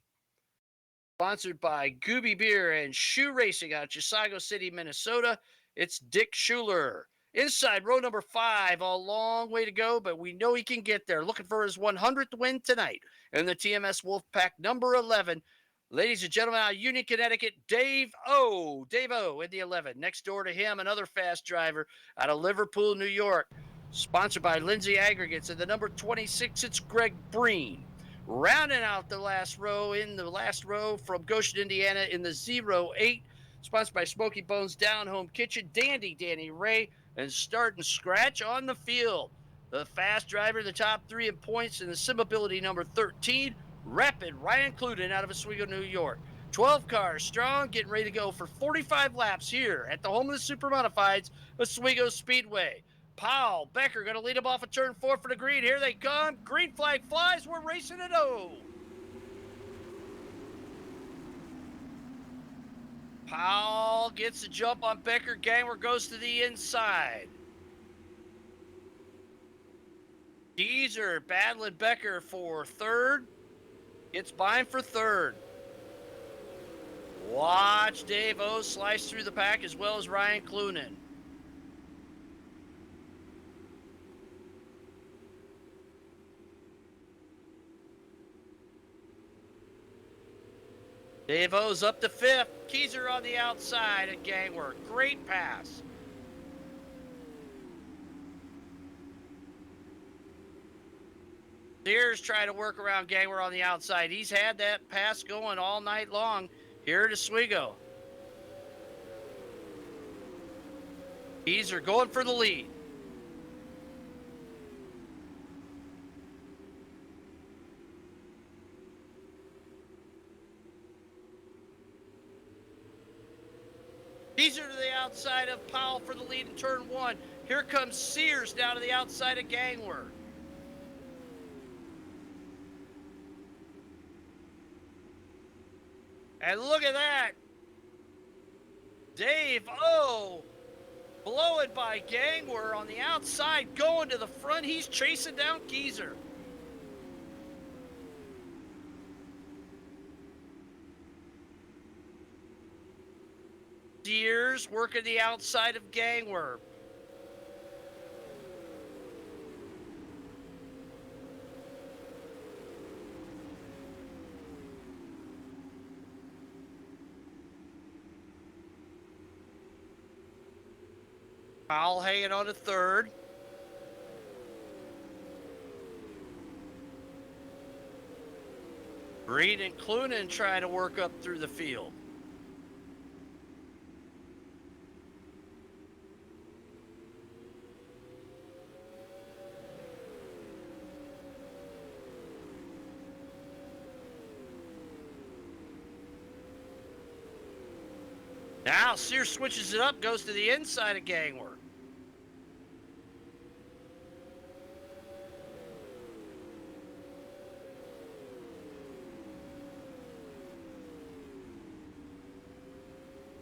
sponsored by Gooby Beer and Shoe Racing out of Chisago City, Minnesota, it's Dick Schuler. Inside row number 5, a long way to go, but we know he can get there. Looking for his 100th win tonight in the TMS Wolfpack number 11. Ladies and gentlemen, out of Union, Connecticut, Dave O. Dave O in the 11. Next door to him, another fast driver out of Liverpool, New York. Sponsored by Lindsay Aggregates. And the number 26, it's Greg Breen. Rounding out the last row from Goshen, Indiana in the 08. Sponsored by Smoky Bones Down Home Kitchen, Danny Ray, and Start and Scratch on the field. The fast driver, the top 3 in points, and the sim ability number 13. Rapid Ryan Cluden out of Oswego, New York. 12 cars strong, getting ready to go for 45 laps here at the home of the Supermodifieds, Oswego Speedway. Powell, Becker going to lead them off of turn 4 for the green. Here they come. Green flag flies. We're racing it. Powell gets the jump on Becker. Gangler goes to the inside. Geezer battling Becker for third. Gets by him for third. Watch Dave O slice through the pack as well as Ryan Clunan. Dave O's up to 5th. Keyser on the outside at Gangwork. Great pass. Sears trying to work around Gangwer on the outside. He's had that pass going all night long here at Oswego. Keyser going for the lead. Keyser to the outside of Powell for the lead in turn 1. Here comes Sears down to the outside of Gangwer. And look at that. Dave O blowing by Gangwer on the outside, going to the front. He's chasing down Keyser. Sears working the outside of Gangwer. Powell hanging on to third. Green and Clunan trying to work up through the field. Now Sears switches it up, goes to the inside of Gangwer.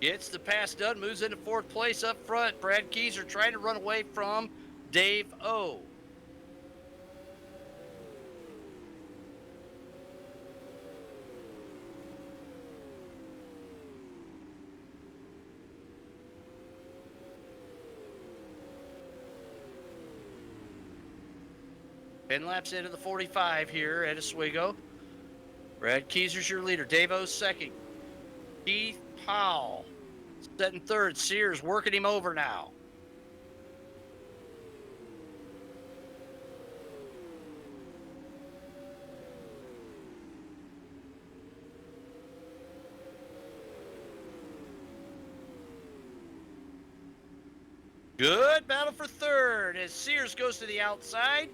Gets the pass done, moves into 4th place up front. Brad Keyser trying to run away from Dave O. Ten laps into the 45 here at Oswego. Brad Keyser's your leader. Dave O's second. Keith Powell setting third. Sears working him over now. Good battle for third as Sears goes to the outside.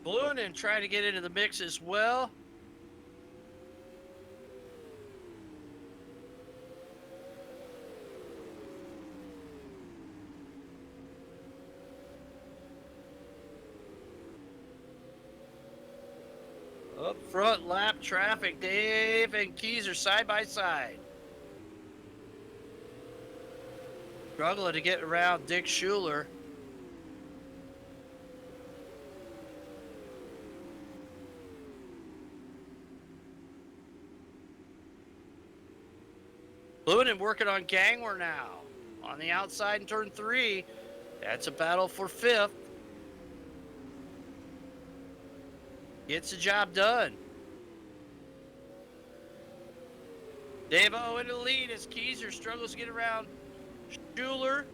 Blunin trying to get into the mix as well. Up front, lap traffic. Dave and Keys are side by side. Struggling to get around Dick Schuler. Clunin working on Gangwer now. On the outside in turn 3. That's a battle for 5th. Gets the job done. Davo in the lead as Keyser struggles to get around Schuler.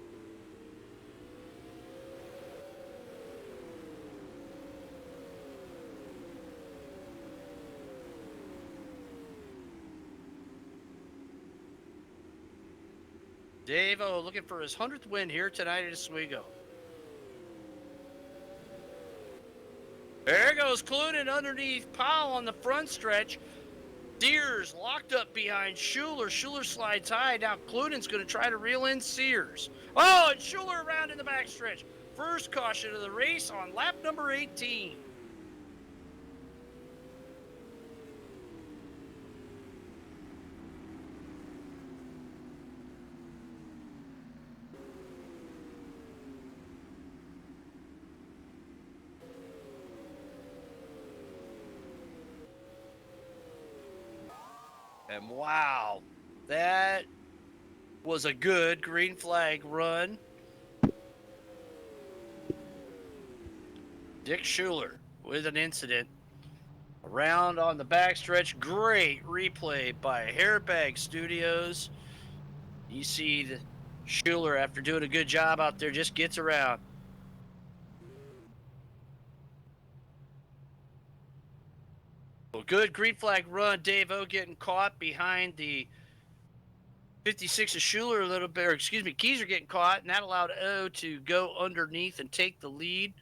Davo looking for his 100th win here tonight at Oswego. There goes Clunin underneath Powell on the front stretch. Sears locked up behind Schuler. Schuler slides high. Now Clunin's going to try to reel in Sears. Oh, and Schuler around in the backstretch. First caution of the race on lap number 18. And wow, that was a good green flag run. Dick Schuler with an incident. Around on the backstretch. Great replay by Hairbag Studios. You see the Schuler, after doing a good job out there, just gets around. Well, good green flag run. Dave O getting caught behind the 56 of Schuler a little bit, or excuse me, Keyser getting caught, and that allowed O to go underneath and take the lead.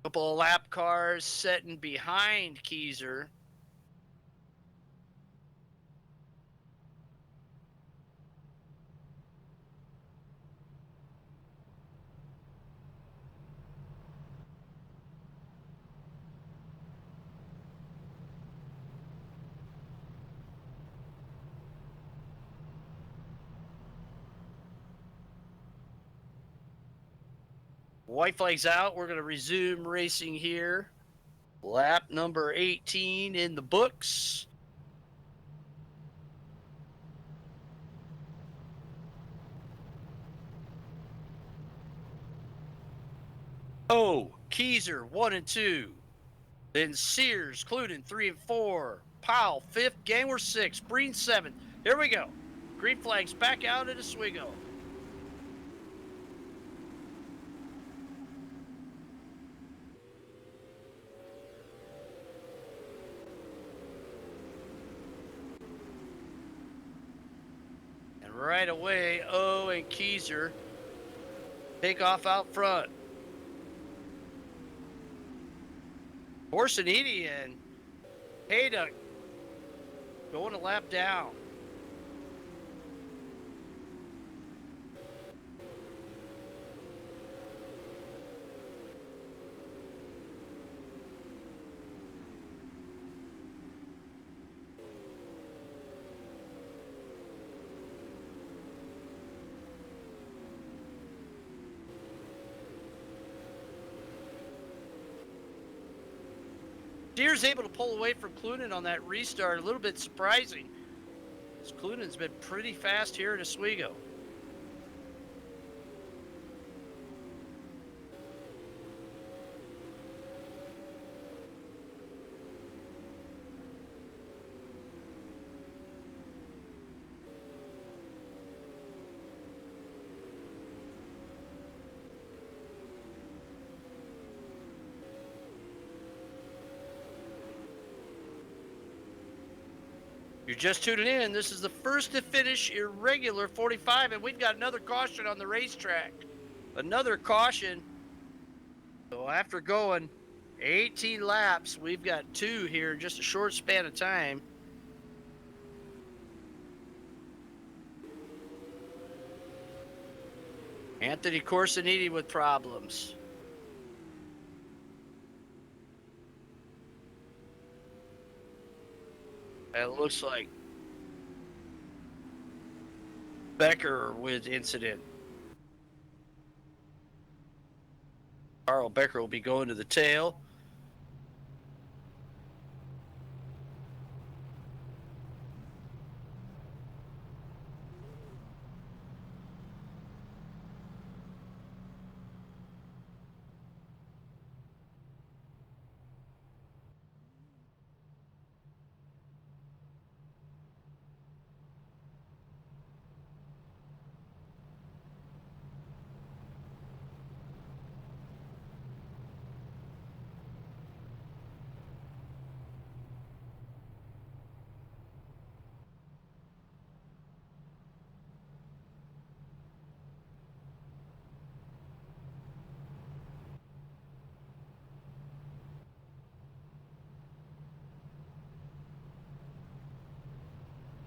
Couple of lap cars setting behind Keyser. White flag's out. We're going to resume racing here. Lap number 18 in the books. Oh, Keyser 1 and 2. Then Sears, Clunin 3 and 4. Powell 5th, Gangwer 6th, Breen 7th. Here we go. Green flag's back out at Oswego. And right away, O and Keyser take off out front. Horsenidi and Hayduck going a lap down. Sears able to pull away from Clunin on that restart. A little bit surprising. Clunin's been pretty fast here at Oswego. You're just tuning in. This is the first to finish IrReGuLaR 45, and we've got another caution on the racetrack. Another caution. So after going 18 laps, we've got 2 here in just a short span of time. Anthony Corsiniti with problems. it looks like Becker with incident. Carl Becker will be going to the tail.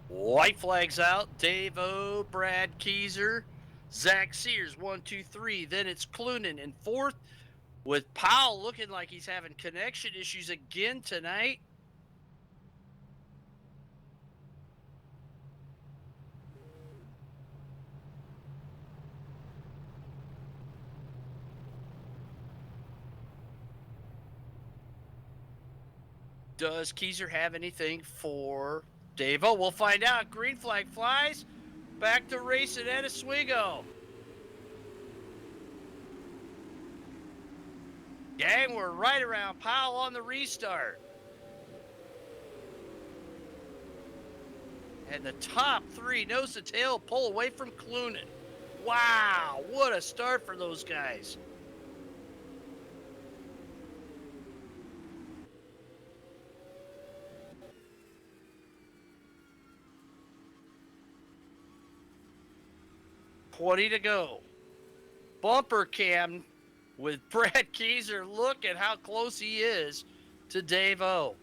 White flags out. Dave O, Brad Keyser, Zach Sears, 1, 2, 3. Then it's Clunan in fourth, with Powell looking like he's having connection issues again tonight. Does Keyser have anything for Dave O? We'll find out. Green flag flies. Back to racing at Oswego. Gang, we're right around Powell on the restart. And the top three, nose to tail, pull away from Clunan. Wow, what a start for those guys. $20 to go. Bumper cam with Brad Keyser. Look at how close he is to Dave O.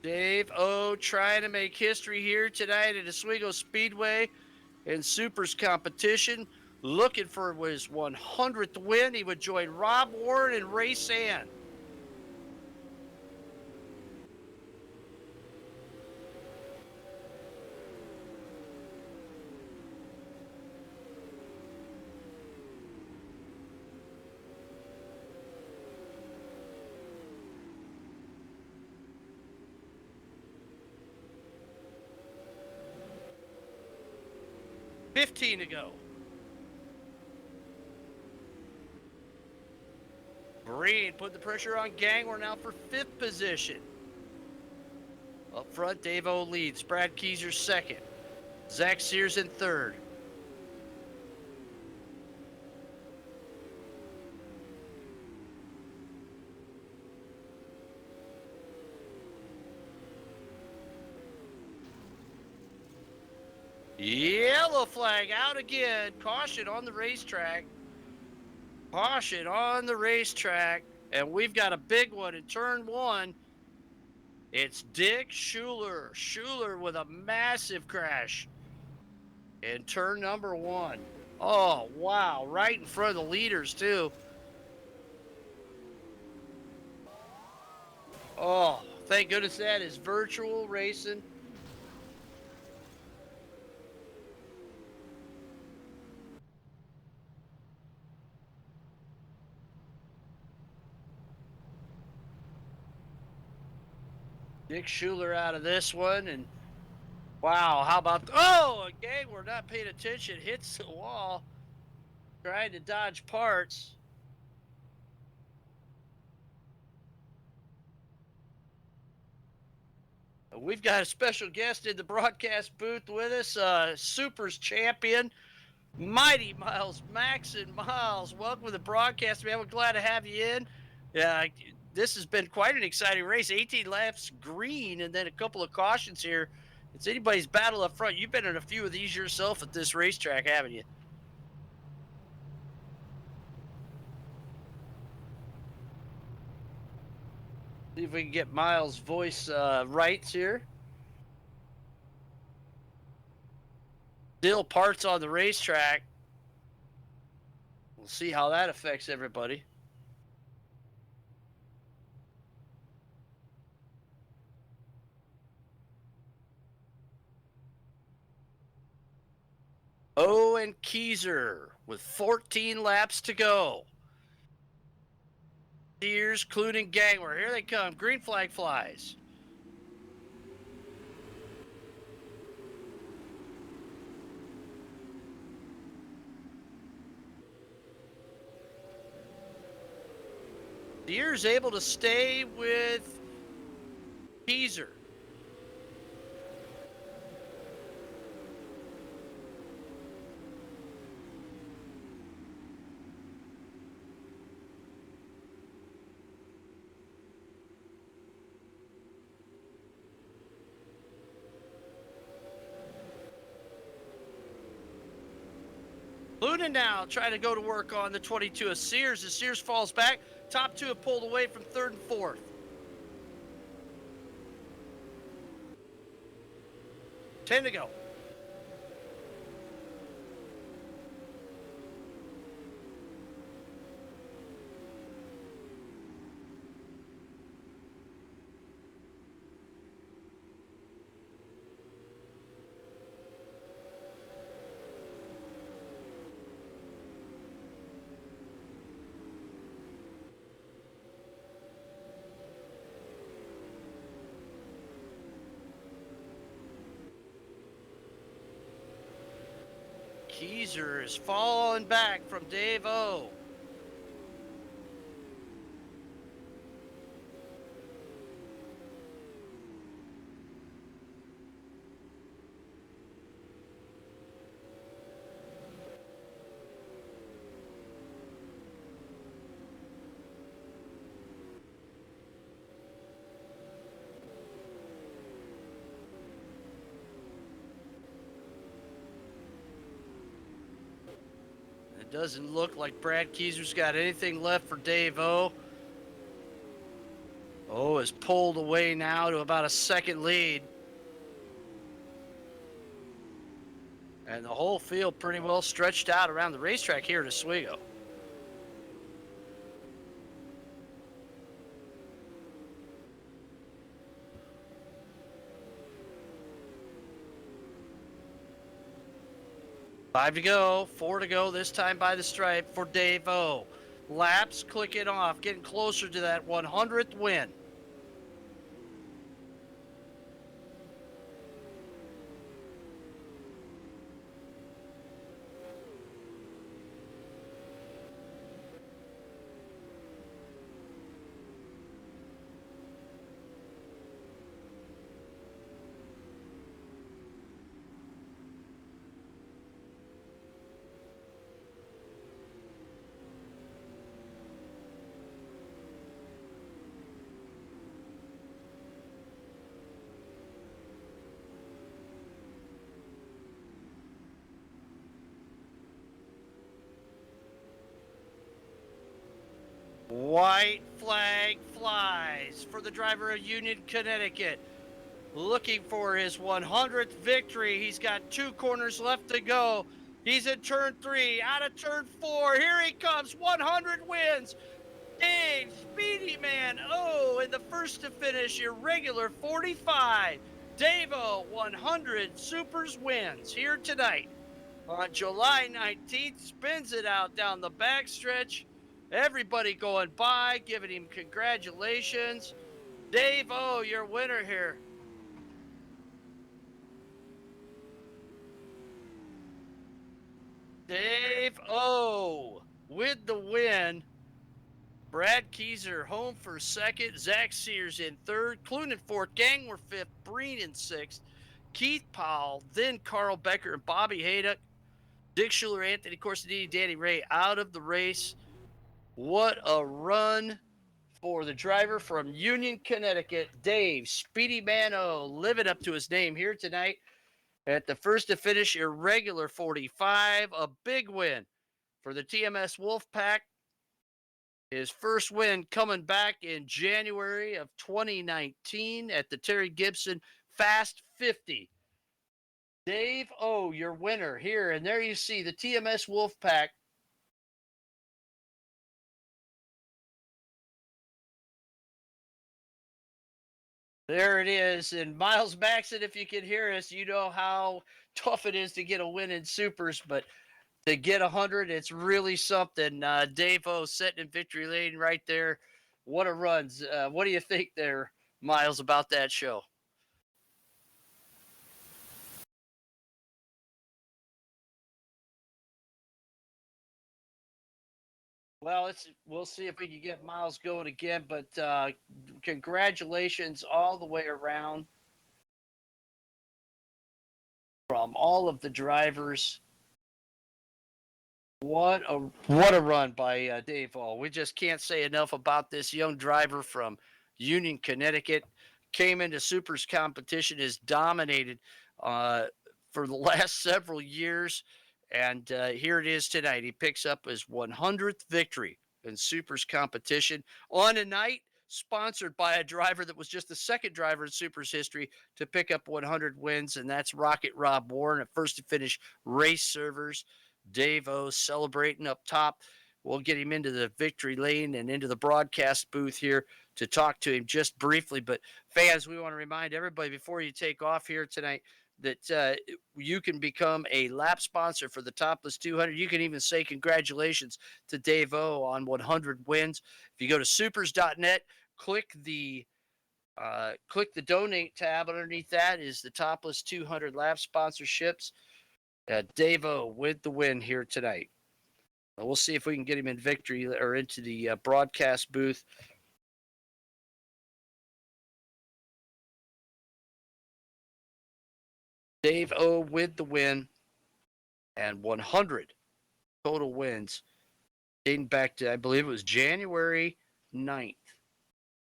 Dave O trying to make history here tonight at Oswego Speedway and SUPRS competition. Looking for his 100th win. He would join Rob Warren and Ray Sand. $15 to go. Green put the pressure on Gang. We're now for fifth position. Up front, Dave O leads. Brad Keyser second. Zach Sears in third. Yellow flag out again. Caution on the racetrack. Caution on the racetrack. And we've got a big one in turn one. It's Dick Schuler. Schuler with a massive crash in turn number one. Oh, wow. Right in front of the leaders, too. Oh, thank goodness that is virtual racing. Dick Schuler out of this one, and wow, how about, oh, a gang, we're not paying attention, hits the wall, trying to dodge parts. We've got a special guest in the broadcast booth with us, SUPRS champion, Mighty Miles, Max and Miles. Welcome to the broadcast, man. We're glad to have you in. This has been quite an exciting race. 18 laps green and then a couple of cautions here. It's anybody's battle up front. You've been in a few of these yourself at this racetrack, haven't you? See if we can get Miles' voice right here. Still parts on the racetrack. We'll We'll see how that affects everybody. Owen Keyser with 14 laps to go. Sears, Clune, Gangler. Here they come. Green flag flies. Sears able to stay with Keyser. Clune now trying to go to work on the 22 of Sears. As Sears falls back, top two have pulled away from third and fourth. 10 to go. Keyser is falling back from Dave O. It doesn't look like Brad Keyser's got anything left for Dave O. O is pulled away now to about a second lead. And the whole field pretty well stretched out around the racetrack here at Oswego. Five to go, 4 to go, this time by the stripe for Dave O. Laps clicking off, getting closer to that 100th win. White flag flies for the driver of Union, Connecticut. Looking for his 100th victory. He's got 2 corners left to go. He's in turn 3, out of turn 4. Here he comes, 100 wins. Dave Speedy Man O in the first to finish, IrReGuLaR 45. Dave O 100 SUPRS wins here tonight on July 19th. Spins it out down the backstretch. Everybody going by, giving him congratulations. Dave O, your winner here. Dave O with the win. Brad Keyser home for second. Zach Sears in third. Clune in fourth. Gangler fifth. Breen in sixth. Keith Powell, then Carl Becker and Bobby Haydock. Dick Schuler, Anthony Corsadini, Danny Ray out of the race. What a run for the driver from Union, Connecticut, Dave Speedy Man O, living up to his name here tonight at the first to finish IrReGuLaR 45. A big win for the TMS Wolfpack. His first win coming back in January of 2019 at the Terry Gibson Fast 50. Dave O, your winner here. And there you see the TMS Wolfpack There it is. And Miles Maxon, if you can hear us, you know how tough it is to get a win in supers, but to get 100, it's really something. Dave O sitting in victory lane right there. What a runs. What do you think there, Miles, about that show? Well, we'll see if we can get Miles going again, but congratulations all the way around from all of the drivers. What a run by Dave Hall. We just can't say enough about this young driver from Union, Connecticut. Came into Supers competition, has dominated uh, for the last several years, and here it is tonight. He picks up his 100th victory in Supers competition on a night sponsored by a driver that was just the second driver in Supers history to pick up 100 wins, and that's Rocket Rob Warren at first to finish race servers. Dave O celebrating up top. We'll get him into the victory lane and into the broadcast booth here to talk to him just briefly. But fans, we want to remind everybody before you take off here tonight that you can become a lap sponsor for the Topless 200. You can even say congratulations to Dave O on 100 wins. If you go to supers.net, click the donate tab. Underneath that is the Topless 200 lap sponsorships. Dave O with the win here tonight. We'll see if we can get him in victory or into the broadcast booth. Dave O with the win and 100 total wins dating back to, I believe it was January 9th,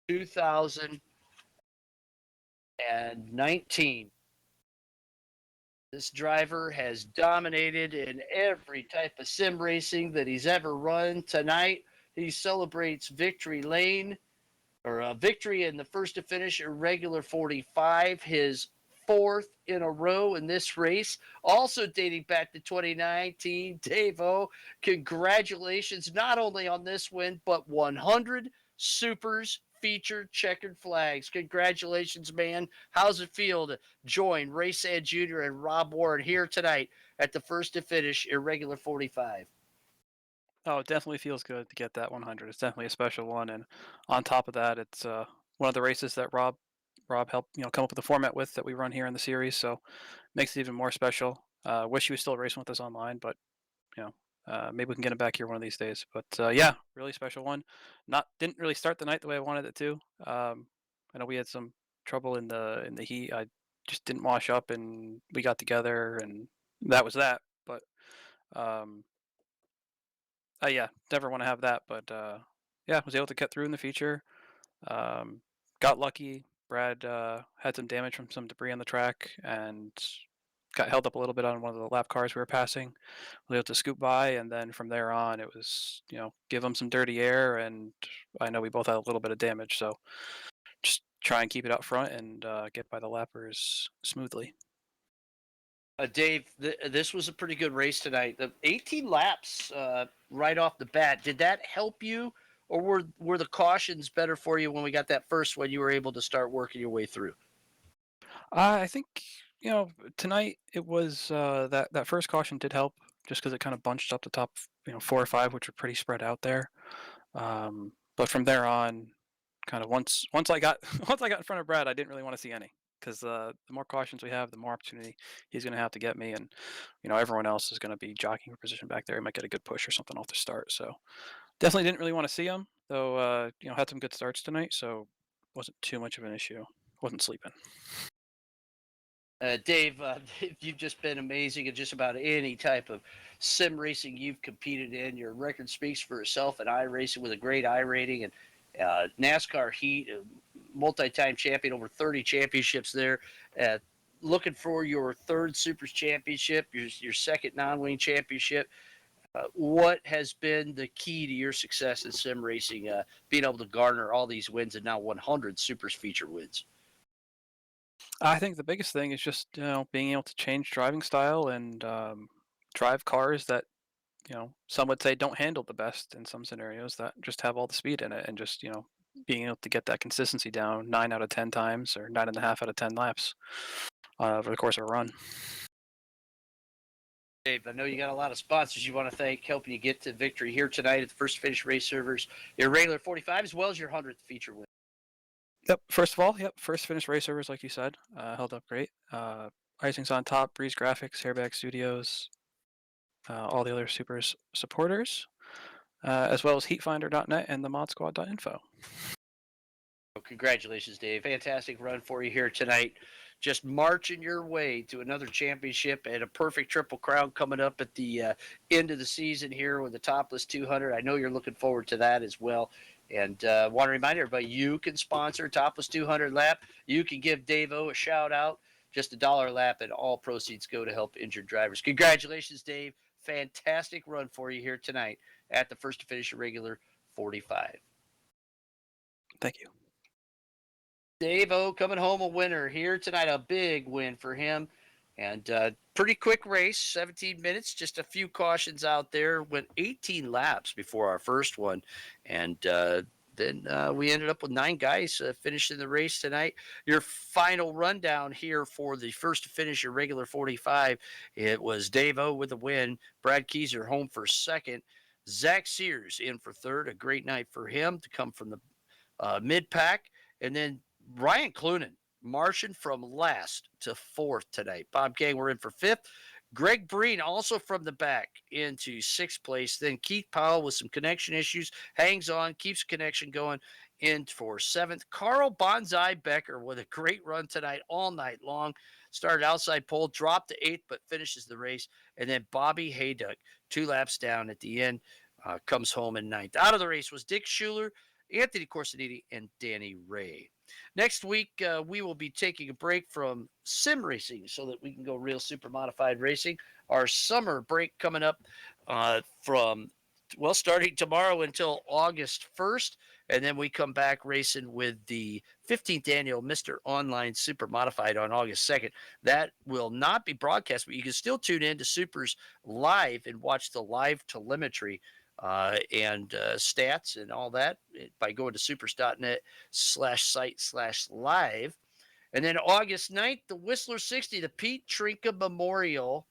2019. This driver has dominated in every type of sim racing that he's ever run. Tonight, he celebrates victory lane or a victory in the first to finish irregular 45, his fourth in a row in this race, also dating back to 2019. Dave O, congratulations not only on this win, but 100 supers featured checkered flags. Congratulations, man. How's it feel to join Race Ed Jr. and Rob Warren here tonight at the first to finish irregular 45? Oh, it definitely feels good to get that 100. It's definitely a special one, and on top of that, it's one of the races that Rob helped come up with the format with that we run here in the series, so makes it even more special. Wish he was still racing with us online, but you know maybe we can get him back here one of these days. But yeah, really special one. Not didn't really start the night the way I wanted it to. I know we had some trouble in the heat. I just didn't wash up, and we got together, and that was that. But um, yeah, never want to have that, but yeah, was able to cut through in the feature. Um, got lucky. Brad had some damage from some debris on the track and got held up a little bit on one of the lap cars we were passing. Was able to scoot by, and then from there on, it was give him some dirty air, and I know we both had a little bit of damage, so just try and keep it out front and get by the lappers smoothly. Dave, this was a pretty good race tonight. The 18 laps right off the bat. Did that help you, or were the cautions better for you when we got that first one? You were able to start working your way through. I think tonight it was that first caution did help just because it kind of bunched up the top 4 or 5, which were pretty spread out there. But from there on, kind of once I got once I got in front of Brad, I didn't really want to see any because the more cautions we have, the more opportunity he's going to have to get me, and everyone else is going to be jockeying for position back there. He might get a good push or something off the start. So definitely didn't really want to see him, though. Had some good starts tonight, so wasn't too much of an issue. Wasn't sleeping. Dave, you've just been amazing in just about any type of sim racing you've competed in. Your record speaks for itself in iRacing with a great I rating and NASCAR Heat, multi-time champion, over 30 championships there. Uh, Looking for your third Supers championship, your second non-wing championship. What has been the key to your success in sim racing, being able to garner all these wins and now 100 Supers feature wins? I think the biggest thing is just being able to change driving style and drive cars that some would say don't handle the best in some scenarios that just have all the speed in it, and just being able to get that consistency down 9 out of 10 times or 9.5 out of 10 laps over the course of a run. Dave, I know you got a lot of sponsors you want to thank helping you get to victory here tonight at the First Finish Race Servers, your regular 45, as well as your 100th feature win. Yep. First of all, first finish race servers, like you said, held up great. Icing's on Top, Breeze Graphics, Hairbag Studios, all the other Supers supporters, as well as HeatFinder.net and the ModSquad.info. Well, congratulations, Dave. Fantastic run for you here tonight. Just marching your way to another championship and a perfect triple crown coming up at the end of the season here with the Topless 200. I know you're looking forward to that as well. And want to remind everybody, you can sponsor Topless 200 lap. You can give Dave-O a shout out. Just $1 lap, and all proceeds go to help injured drivers. Congratulations, Dave. Fantastic run for you here tonight at the First to Finish irregular 45. Thank you. Dave-O coming home a winner here tonight. A big win for him. And pretty quick race, 17 minutes, just a few cautions out there. Went 18 laps before our first one. And then we ended up with 9 guys finishing the race tonight. Your final rundown here for the First to Finish irregular 45. It was Dave-O with a win. Brad Keyser home for second. Zach Sears in for third. A great night for him to come from the mid-pack. And then Ryan Clunan marching from last to fourth tonight. Bob Gang were in for fifth. Greg Breen also from the back into sixth place. Then Keith Powell with some connection issues hangs on, keeps connection going in for seventh. Carl Bonsai Becker with a great run tonight all night long. Started outside pole, dropped to eighth, but finishes the race. And then Bobby Hayduck, 2 laps down at the end, comes home in ninth. Out of the race was Dick Schuler, Anthony Corsiniti, and Danny Ray. Next week, we will be taking a break from sim racing so that we can go real super modified racing. Our summer break coming up starting tomorrow until August 1st. And then we come back racing with the 15th annual Mr. Online Super Modified on August 2nd. That will not be broadcast, but you can still tune in to Supers live and watch the live telemetry and stats and all that by going to supers.net/site/live. And then August 9th, the Whistler 60, the Pete Trinka Memorial.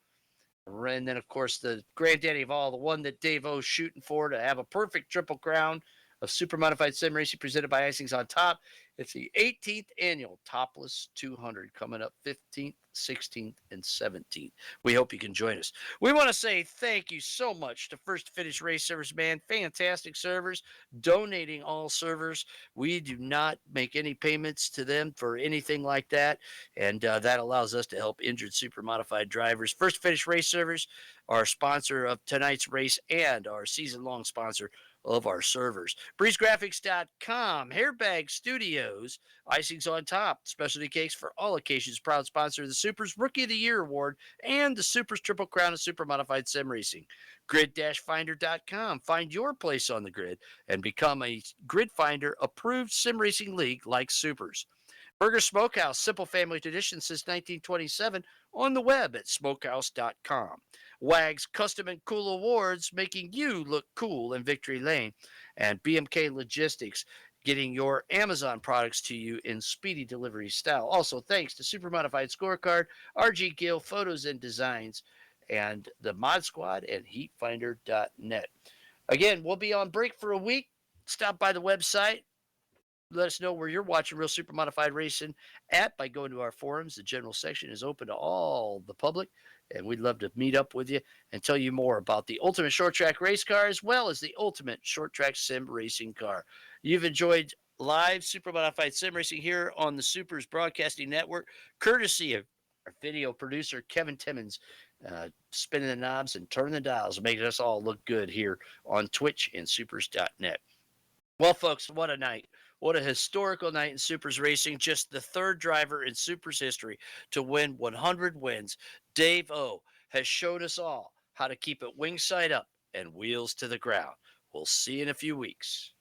And then, of course, the granddaddy of all, the one that Dave-O's shooting for to have a perfect triple crown of Super Modified Sim Racing presented by Icing's on Top. It's the 18th annual Topless 200 coming up 15th, 16th, and 17th. We hope you can join us. We want to say thank you so much to First to Finish Race Servers, man. Fantastic servers, donating all servers. We do not make any payments to them for anything like that, and that allows us to help injured super modified drivers. First to Finish Race Servers, our sponsor of tonight's race and our season-long sponsor of our servers. BreezeGraphics.com, Hairbag Studios, Icing's on Top, specialty cakes for all occasions, proud sponsor of the Supers Rookie of the Year Award and the Supers Triple Crown of Super Modified Sim Racing. Grid-Finder.com, find your place on the grid and become a Grid Finder approved sim racing league like Supers. Burger Smokehouse, simple family tradition since 1927, on the web at smokehouse.com. WAG's Custom and Cool Awards, making you look cool in Victory Lane. And BMK Logistics, getting your Amazon products to you in speedy delivery style. Also, thanks to Super Modified Scorecard, RG Gill Photos and Designs, and the Mod Squad and HeatFinder.net. Again, we'll be on break for a week. Stop by the website. Let us know where you're watching Real Super Modified Racing at by going to our forums. The general section is open to all the public, and we'd love to meet up with you and tell you more about the ultimate short track race car as well as the ultimate short track sim racing car. You've enjoyed live Super Modified Sim Racing here on the Supers Broadcasting Network, courtesy of our video producer, Kevin Timmons, spinning the knobs and turning the dials, making us all look good here on Twitch and supers.net. Well, folks, what a night. What a historical night in Supers Racing. Just the third driver in Supers history to win 100 wins. Dave-O has showed us all how to keep it wing side up and wheels to the ground. We'll see you in a few weeks.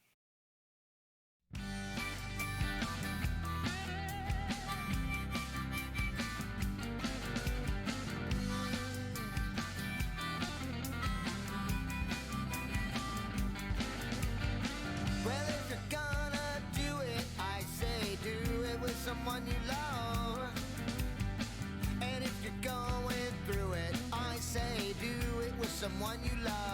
Well, if you're gonna do one you love.